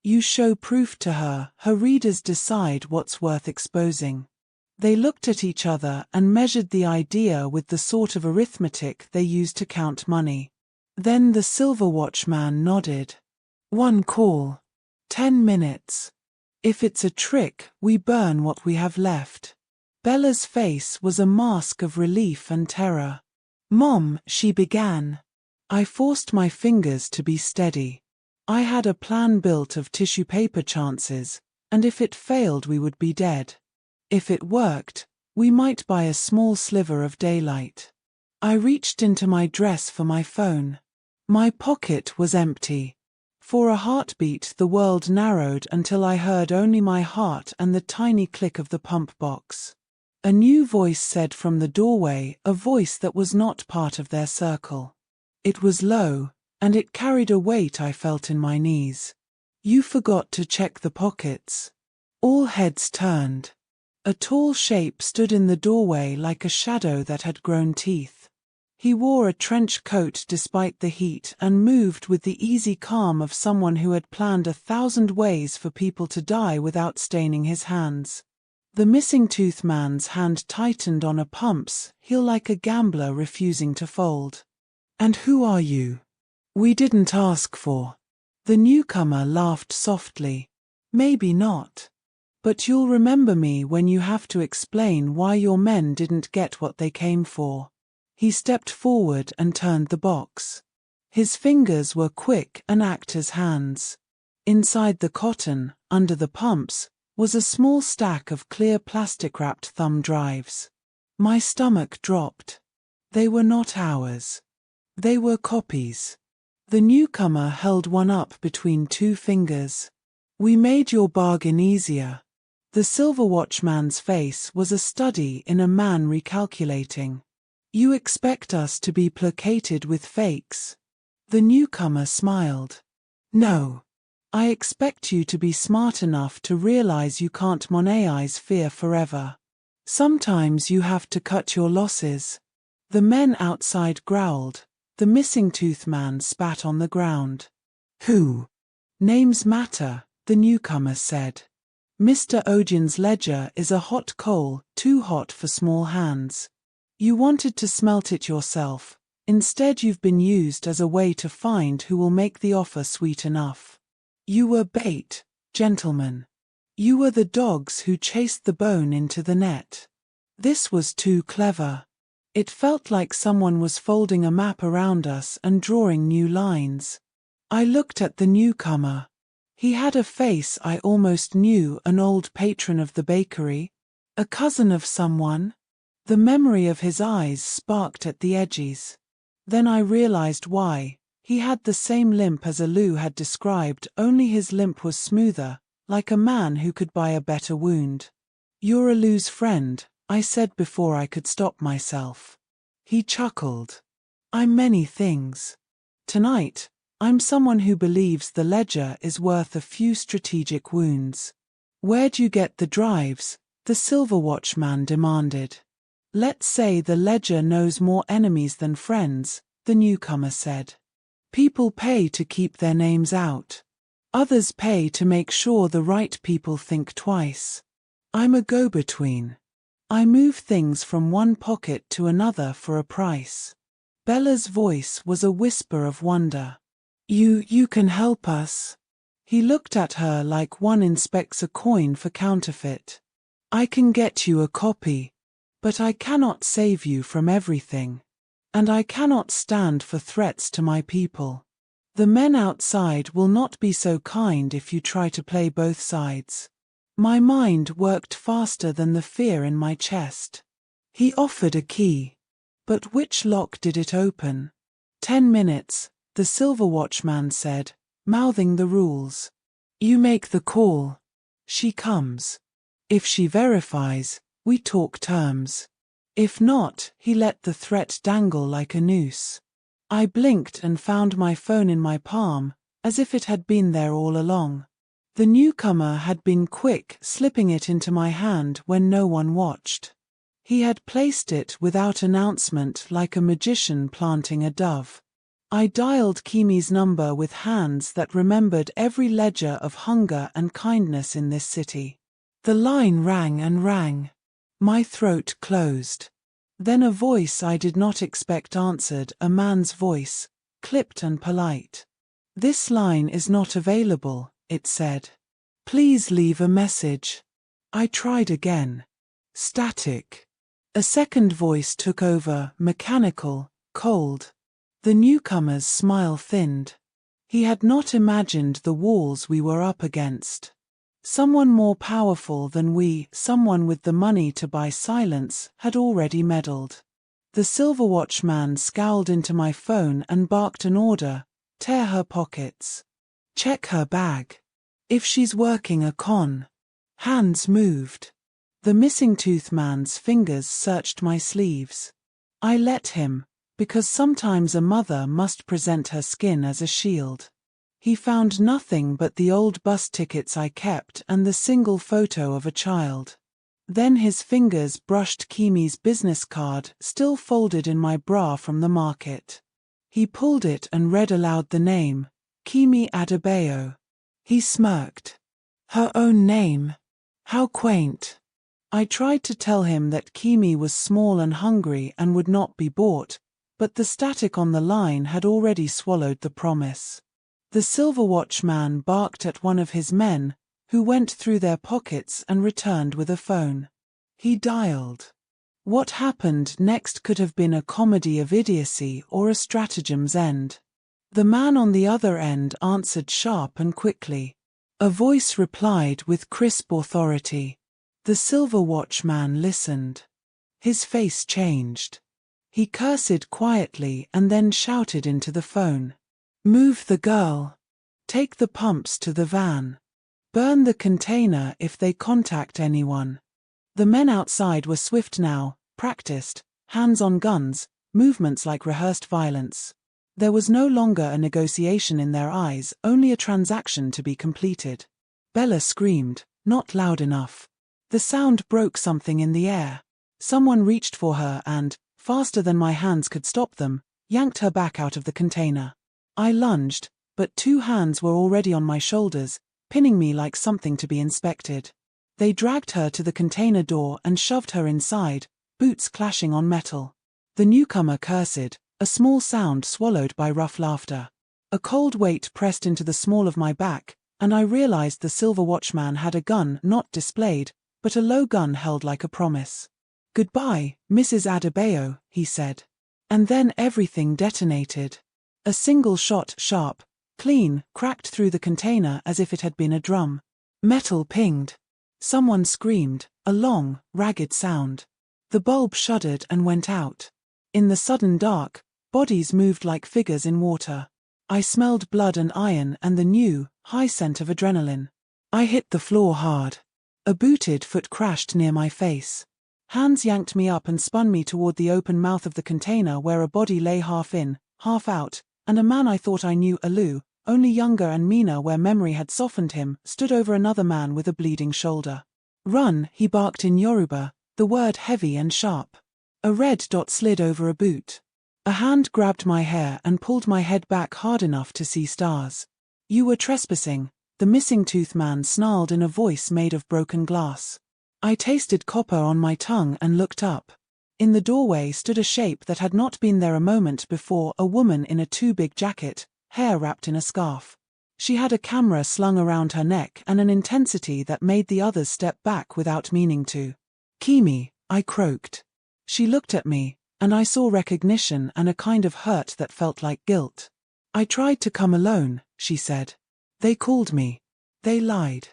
You show proof to her, her readers decide what's worth exposing. They looked at each other and measured the idea with the sort of arithmetic they use to count money. Then the silver watchman nodded. 1 call. 10 minutes. If it's a trick, we burn what we have left. Bella's face was a mask of relief and terror. Mom, she began. I forced my fingers to be steady. I had a plan built of tissue paper chances, and if it failed we would be dead. If it worked, we might buy a small sliver of daylight. I reached into my dress for my phone. My pocket was empty. For a heartbeat the world narrowed until I heard only my heart and the tiny click of the pump box. A new voice said from the doorway, a voice that was not part of their circle. It was low, and it carried a weight I felt in my knees. You forgot to check the pockets. All heads turned. A tall shape stood in the doorway like a shadow that had grown teeth. He wore a trench coat despite the heat and moved with the easy calm of someone who had planned 1,000 ways for people to die without staining his hands. The missing tooth man's hand tightened on a pump's heel like a gambler refusing to fold. And who are you? We didn't ask for. The newcomer laughed softly. Maybe not. But you'll remember me when you have to explain why your men didn't get what they came for. He stepped forward and turned the box. His fingers were quick as actors' hands. Inside the cotton, under the pumps, was a small stack of clear plastic-wrapped thumb drives. My stomach dropped. They were not ours. They were copies. The newcomer held one up between 2 fingers. We made your bargain easier. The silver watchman's face was a study in a man recalculating. You expect us to be placated with fakes? The newcomer smiled. No. I expect you to be smart enough to realize you can't monetize fear forever. Sometimes you have to cut your losses. The men outside growled. The missing tooth man spat on the ground. Who? Names matter, the newcomer said. Mr. Ogin's ledger is a hot coal, too hot for small hands. You wanted to smelt it yourself. Instead you've been used as a way to find who will make the offer sweet enough. You were bait, gentlemen. You were the dogs who chased the bone into the net. This was too clever. It felt like someone was folding a map around us and drawing new lines. I looked at the newcomer. He had a face I almost knew, an old patron of the bakery, a cousin of someone. The memory of his eyes sparked at the edges. Then I realized why. He had the same limp as Alu had described, only his limp was smoother, like a man who could buy a better wound. You're Alu's friend, I said before I could stop myself. He chuckled. I'm many things. Tonight, I'm someone who believes the ledger is worth a few strategic wounds. Where'd you get the drives? The silver watchman demanded. Let's say the ledger knows more enemies than friends, the newcomer said. People pay to keep their names out. Others pay to make sure the right people think twice. I'm a go-between. I move things from one pocket to another for a price. Bella's voice was a whisper of wonder. You can help us. He looked at her like one inspects a coin for counterfeit. I can get you a copy. But I cannot save you from everything. And I cannot stand for threats to my people. The men outside will not be so kind if you try to play both sides. My mind worked faster than the fear in my chest. He offered a key. But which lock did it open? 10 minutes, the silver watchman said, mouthing the rules. You make the call. She comes. If she verifies, we talk terms. If not, he let the threat dangle like a noose. I blinked and found my phone in my palm, as if it had been there all along. The newcomer had been quick, slipping it into my hand when no one watched. He had placed it without announcement like a magician planting a dove. I dialed Kimi's number with hands that remembered every ledger of hunger and kindness in this city. The line rang and rang. My throat closed. Then a voice I did not expect answered, a man's voice, clipped and polite. "This line is not available," it said. "Please leave a message." I tried again. Static. A second voice took over, mechanical, cold. The newcomer's smile thinned. He had not imagined the walls we were up against. Someone more powerful than we, someone with the money to buy silence, had already meddled. The Silverwatch man scowled into my phone and barked an order: "Tear her pockets. Check her bag. If she's working a con." Hands moved. The missing tooth man's fingers searched my sleeves. I let him, because sometimes a mother must present her skin as a shield. He found nothing but the old bus tickets I kept and the single photo of a child. Then his fingers brushed Kimi's business card, still folded in my bra, from the market. He pulled it and read aloud the name, Kimi Adebayo. He smirked. Her own name. How quaint. I tried to tell him that Kimi was small and hungry and would not be bought, but the static on the line had already swallowed the promise. The Silverwatch man barked at one of his men, who went through their pockets and returned with a phone. He dialed. What happened next could have been a comedy of idiocy or a stratagem's end. The man on the other end answered sharp and quickly. A voice replied with crisp authority. The Silverwatch man listened. His face changed. He cursed quietly and then shouted into the phone. "Move the girl. Take the pumps to the van. Burn the container if they contact anyone." The men outside were swift now, practiced, hands on guns, movements like rehearsed violence. There was no longer a negotiation in their eyes, only a transaction to be completed. Bella screamed, not loud enough. The sound broke something in the air. Someone reached for her and, faster than my hands could stop them, yanked her back out of the container. I lunged, but two hands were already on my shoulders, pinning me like something to be inspected. They dragged her to the container door and shoved her inside, boots clashing on metal. The newcomer cursed, a small sound swallowed by rough laughter. A cold weight pressed into the small of my back, and I realized the Silverwatch man had a gun not displayed, but a low gun held like a promise. "Goodbye, Mrs. Adebayo," he said. And then everything detonated. A single shot, sharp, clean, cracked through the container as if it had been a drum. Metal pinged. Someone screamed, a long, ragged sound. The bulb shuddered and went out. In the sudden dark, bodies moved like figures in water. I smelled blood and iron and the new, high scent of adrenaline. I hit the floor hard. A booted foot crashed near my face. Hands yanked me up and spun me toward the open mouth of the container where a body lay half in, half out, and a man I thought I knew, Alu, only younger and meaner where memory had softened him, stood over another man with a bleeding shoulder. "Run," he barked in Yoruba, the word heavy and sharp. A red dot slid over a boot. A hand grabbed my hair and pulled my head back hard enough to see stars. "You were trespassing," the missing tooth man snarled in a voice made of broken glass. I tasted copper on my tongue and looked up. In the doorway stood a shape that had not been there a moment before, a woman in a too-big jacket, hair wrapped in a scarf. She had a camera slung around her neck and an intensity that made the others step back without meaning to. "Kimi," I croaked. She looked at me, and I saw recognition and a kind of hurt that felt like guilt. "I tried to come alone," she said. "They called me." They lied.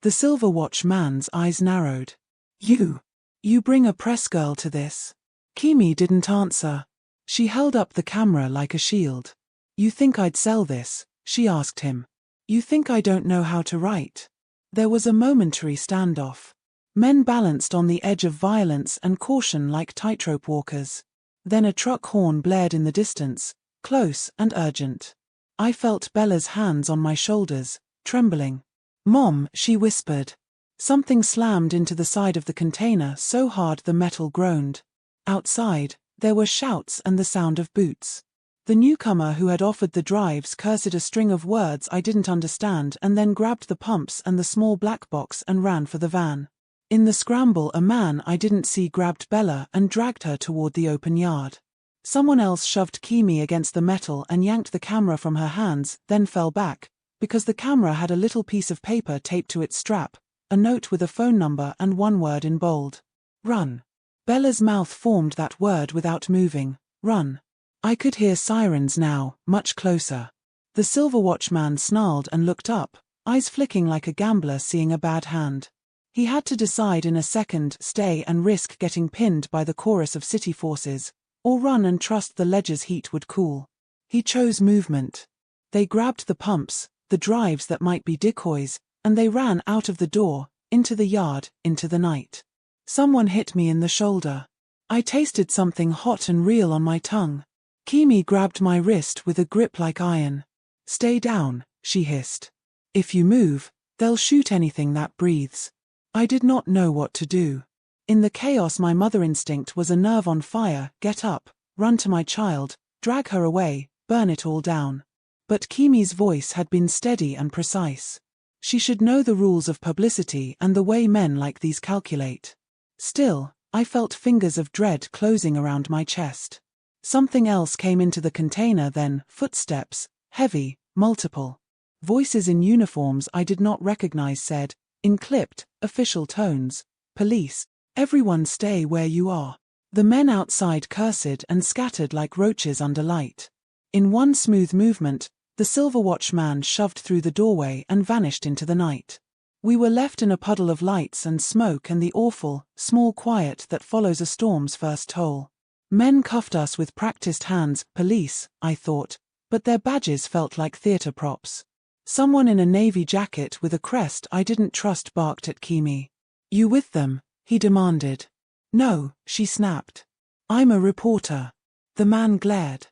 The Silverwatch man's eyes narrowed. You bring a press girl to this?" Kimi didn't answer. She held up the camera like a shield. "You think I'd sell this?" she asked him. "You think I don't know how to write?" There was a momentary standoff. Men balanced on the edge of violence and caution like tightrope walkers. Then a truck horn blared in the distance, close and urgent. I felt Bella's hands on my shoulders, trembling. "Mom," she whispered. Something slammed into the side of the container so hard the metal groaned. Outside, there were shouts and the sound of boots. The newcomer who had offered the drives cursed a string of words I didn't understand and then grabbed the pumps and the small black box and ran for the van. In the scramble, a man I didn't see grabbed Bella and dragged her toward the open yard. Someone else shoved Kimi against the metal and yanked the camera from her hands, then fell back, because the camera had a little piece of paper taped to its strap, a note with a phone number and one word in bold. Run. Bella's mouth formed that word without moving. Run. I could hear sirens now, much closer. The silver watch man snarled and looked up, eyes flicking like a gambler seeing a bad hand. He had to decide in a second: stay and risk getting pinned by the chorus of city forces, or run and trust the ledger's heat would cool. He chose movement. They grabbed the pumps, the drives that might be decoys, and they ran out of the door, into the yard, into the night. Someone hit me in the shoulder. I tasted something hot and real on my tongue. Kimi grabbed my wrist with a grip like iron. Stay down, she hissed. If you move, they'll shoot anything that breathes. I did not know what to do. In the chaos, my mother instinct was a nerve on fire: get up, run to my child, drag her away, burn it all down. But Kimi's voice had been steady and precise. She should know the rules of publicity and the way men like these calculate. Still, I felt fingers of dread closing around my chest. Something else came into the container then: footsteps, heavy, multiple. Voices in uniforms I did not recognize said, in clipped, official tones, "Police, everyone stay where you are." The men outside cursed and scattered like roaches under light. In one smooth movement, the silver watch man shoved through the doorway and vanished into the night. We were left in a puddle of lights and smoke and the awful, small quiet that follows a storm's first toll. Men cuffed us with practiced hands. Police, I thought, but their badges felt like theater props. Someone in a navy jacket with a crest I didn't trust barked at Kimi. You with them? He demanded. No, she snapped. I'm a reporter. The man glared.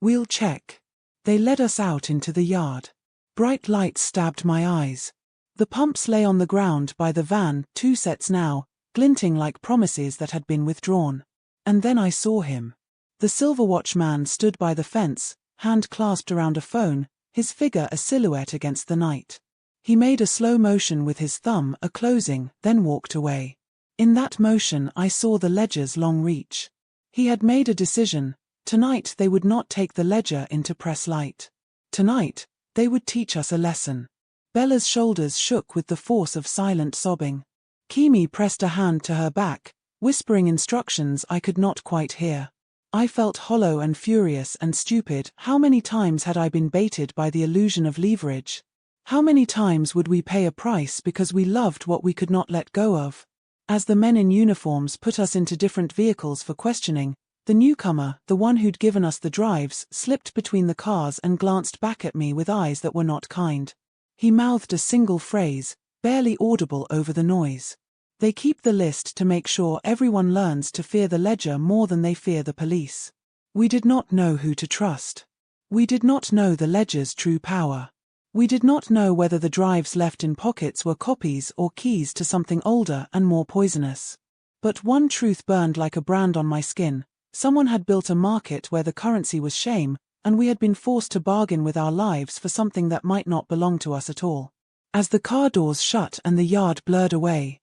We'll check. They led us out into the yard. Bright lights stabbed my eyes. The pumps lay on the ground by the van, 2 sets now, glinting like promises that had been withdrawn. And then I saw him. The silver watch man stood by the fence, hand clasped around a phone, his figure a silhouette against the night. He made a slow motion with his thumb, a closing, then walked away. In that motion I saw the ledger's long reach. He had made a decision. Tonight they would not take the ledger into press light. Tonight, they would teach us a lesson. Bella's shoulders shook with the force of silent sobbing. Kimi pressed a hand to her back, whispering instructions I could not quite hear. I felt hollow and furious and stupid. How many times had I been baited by the illusion of leverage? How many times would we pay a price because we loved what we could not let go of? As the men in uniforms put us into different vehicles for questioning, the newcomer, the one who'd given us the drives, slipped between the cars and glanced back at me with eyes that were not kind. He mouthed a single phrase, barely audible over the noise. They keep the list to make sure everyone learns to fear the ledger more than they fear the police. We did not know who to trust. We did not know the ledger's true power. We did not know whether the drives left in pockets were copies or keys to something older and more poisonous. But one truth burned like a brand on my skin. Someone had built a market where the currency was shame, and we had been forced to bargain with our lives for something that might not belong to us at all. As the car doors shut and the yard blurred away,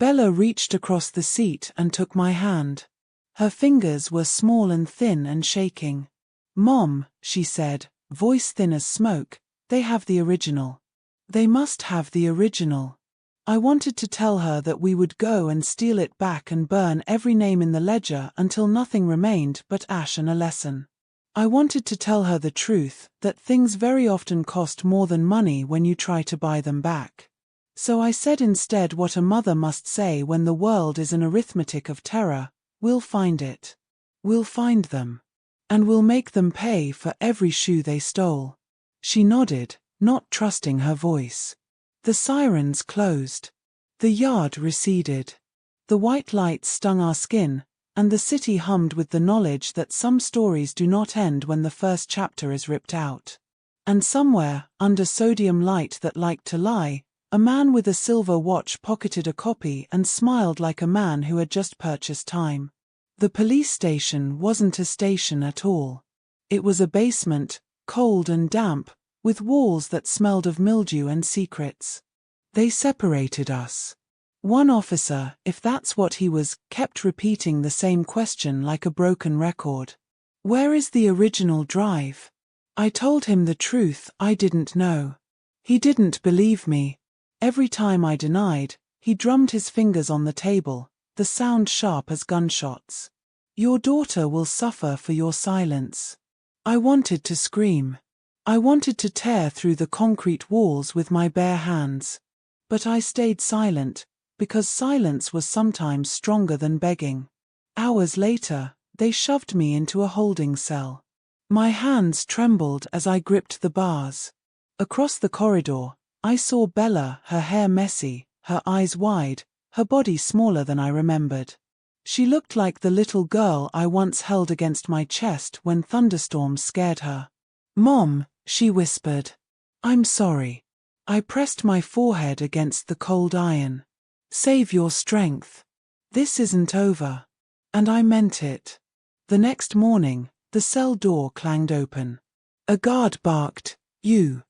Bella reached across the seat and took my hand. Her fingers were small and thin and shaking. Mom, she said, voice thin as smoke, they have the original. They must have the original. I wanted to tell her that we would go and steal it back and burn every name in the ledger until nothing remained but ash and a lesson. I wanted to tell her the truth, that things very often cost more than money when you try to buy them back. So I said instead what a mother must say when the world is an arithmetic of terror: we'll find it. We'll find them. And we'll make them pay for every shoe they stole. She nodded, not trusting her voice. The sirens closed. The yard receded. The white lights stung our skin, and the city hummed with the knowledge that some stories do not end when the first chapter is ripped out. And somewhere, under sodium light that liked to lie, a man with a silver watch pocketed a copy and smiled like a man who had just purchased time. The police station wasn't a station at all. It was a basement, cold and damp, with walls that smelled of mildew and secrets. They separated us. One officer, if that's what he was, kept repeating the same question like a broken record. "Where is the original drive?" I told him the truth, I didn't know. He didn't believe me. Every time I denied, he drummed his fingers on the table, the sound sharp as gunshots. "Your daughter will suffer for your silence." I wanted to scream. I wanted to tear through the concrete walls with my bare hands. But I stayed silent, because silence was sometimes stronger than begging. Hours later, they shoved me into a holding cell. My hands trembled as I gripped the bars. Across the corridor, I saw Bella, her hair messy, her eyes wide, her body smaller than I remembered. She looked like the little girl I once held against my chest when thunderstorms scared her. "Mom," she whispered. "I'm sorry." I pressed my forehead against the cold iron. "Save your strength. This isn't over." And I meant it. The next morning, the cell door clanged open. A guard barked, "You.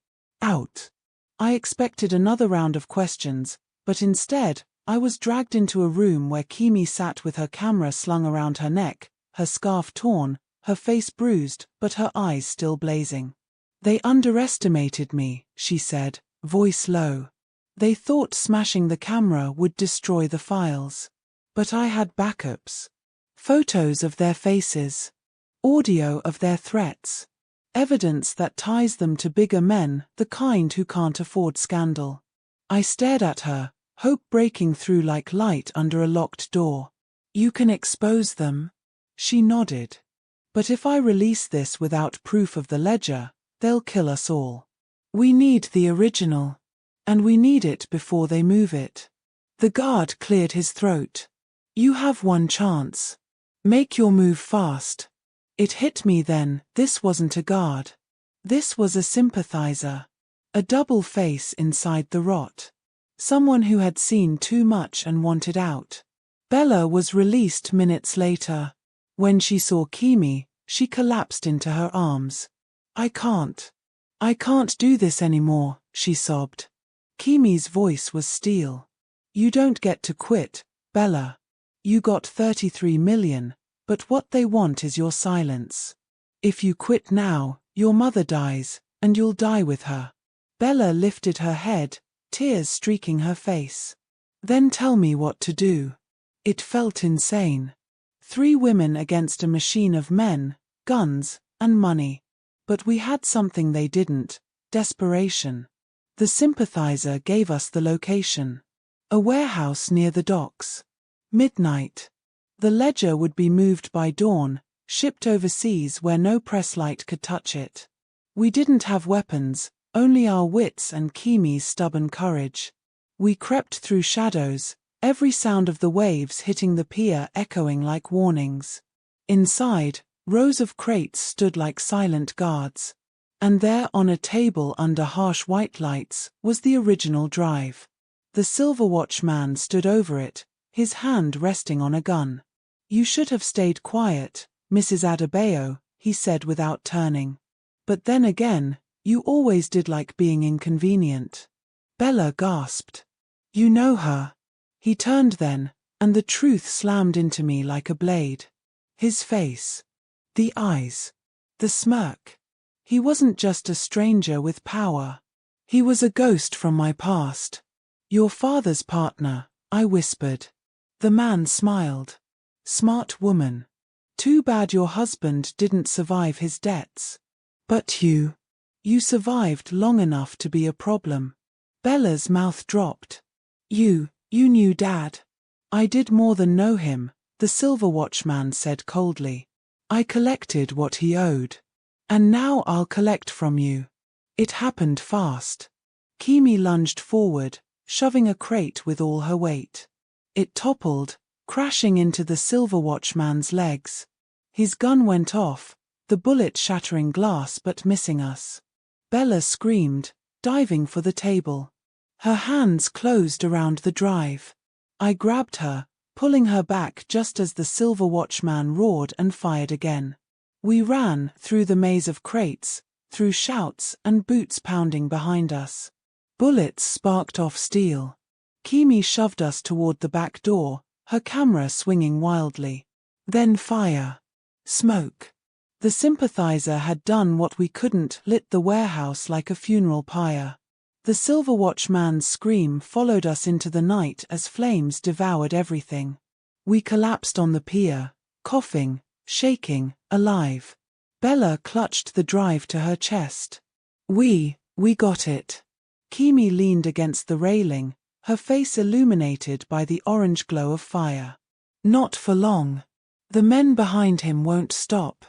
Out." I expected another round of questions, but instead, I was dragged into a room where Kimi sat with her camera slung around her neck, her scarf torn, her face bruised, but her eyes still blazing. "They underestimated me," she said, voice low. "They thought smashing the camera would destroy the files. But I had backups. Photos of their faces. Audio of their threats. Evidence that ties them to bigger men, the kind who can't afford scandal." I stared at her, hope breaking through like light under a locked door. "You can expose them?" She nodded. "But if I release this without proof of the ledger, they'll kill us all. We need the original. And we need it before they move it." The guard cleared his throat. "You have one chance. Make your move fast." It hit me then, this wasn't a guard. This was a sympathizer. A double face inside the rot. Someone who had seen too much and wanted out. Bella was released minutes later. When she saw Kimi, she collapsed into her arms. I can't do this anymore," she sobbed. Kimi's voice was steel. "You don't get to quit, Bella. You got 33 million, but what they want is your silence. If you quit now, your mother dies, and you'll die with her." Bella lifted her head, tears streaking her face. "Then tell me what to do." It felt insane. 3 women against a machine of men, guns, and money. But we had something they didn't: desperation. The sympathizer gave us the location. A warehouse near the docks. Midnight. The ledger would be moved by dawn, shipped overseas where no press light could touch it. We didn't have weapons, only our wits and Kimi's stubborn courage. We crept through shadows, every sound of the waves hitting the pier echoing like warnings. Inside, rows of crates stood like silent guards. And there on a table under harsh white lights was the original drive. The silver watch man stood over it, his hand resting on a gun. "You should have stayed quiet, Mrs. Adebayo," he said without turning. "But then again, you always did like being inconvenient." Bella gasped. "You know her." He turned then, and the truth slammed into me like a blade. His face. The eyes. The smirk. He wasn't just a stranger with power. He was a ghost from my past. "Your father's partner," I whispered. The man smiled. "Smart woman. Too bad your husband didn't survive his debts. But you survived long enough to be a problem." Bella's mouth dropped. You knew Dad." "I did more than know him," the silver watchman said coldly. "I collected what he owed. And now I'll collect from you." It happened fast. Kimi lunged forward, shoving a crate with all her weight. It toppled, crashing into the silver watchman's legs. His gun went off, the bullet shattering glass but missing us. Bella screamed, diving for the table. Her hands closed around the drive. I grabbed her, pulling her back just as the silver watchman roared and fired again. We ran through the maze of crates, through shouts and boots pounding behind us. Bullets sparked off steel. Kimi shoved us toward the back door, her camera swinging wildly. Then fire. Smoke. The sympathizer had done what we couldn't, lit the warehouse like a funeral pyre. The Silverwatch man's scream followed us into the night as flames devoured everything. We collapsed on the pier, coughing, shaking, alive. Bella clutched the drive to her chest. We got it. Kimi leaned against the railing, her face illuminated by the orange glow of fire. Not for long. The men behind him won't stop.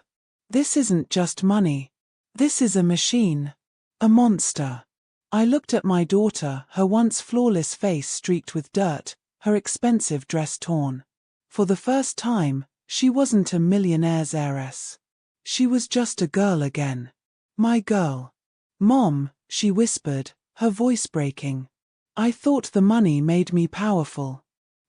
This isn't just money. This is a machine. A monster. I looked at my daughter, her once flawless face streaked with dirt, her expensive dress torn. For the first time, she wasn't a millionaire's heiress. She was just a girl again. My girl. Mom, she whispered, her voice breaking. I thought the money made me powerful.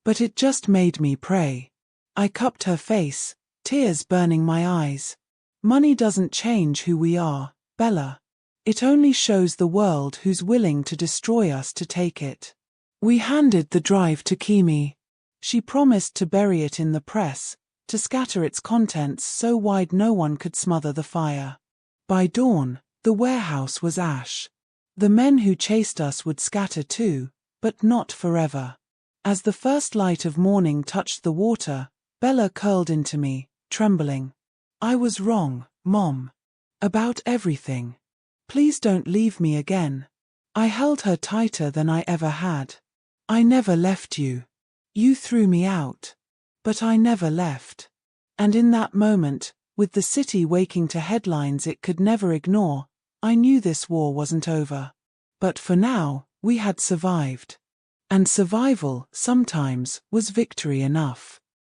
But it just made me pray. I cupped her face, tears burning my eyes. Money doesn't change who we are, Bella. It only shows the world who's willing to destroy us to take it. We handed the drive to Kimi. She promised to bury it in the press, to scatter its contents so wide no one could smother the fire. By dawn, the warehouse was ash. The men who chased us would scatter too, but not forever. As the first light of morning touched the water, Bella curled into me, trembling. I was wrong, Mom. About everything. Please don't leave me again. I held her tighter than I ever had. I never left you. You threw me out. But I never left. And in that moment, with the city waking to headlines it could never ignore, I knew this war wasn't over. But for now, we had survived. And survival, sometimes, was victory enough.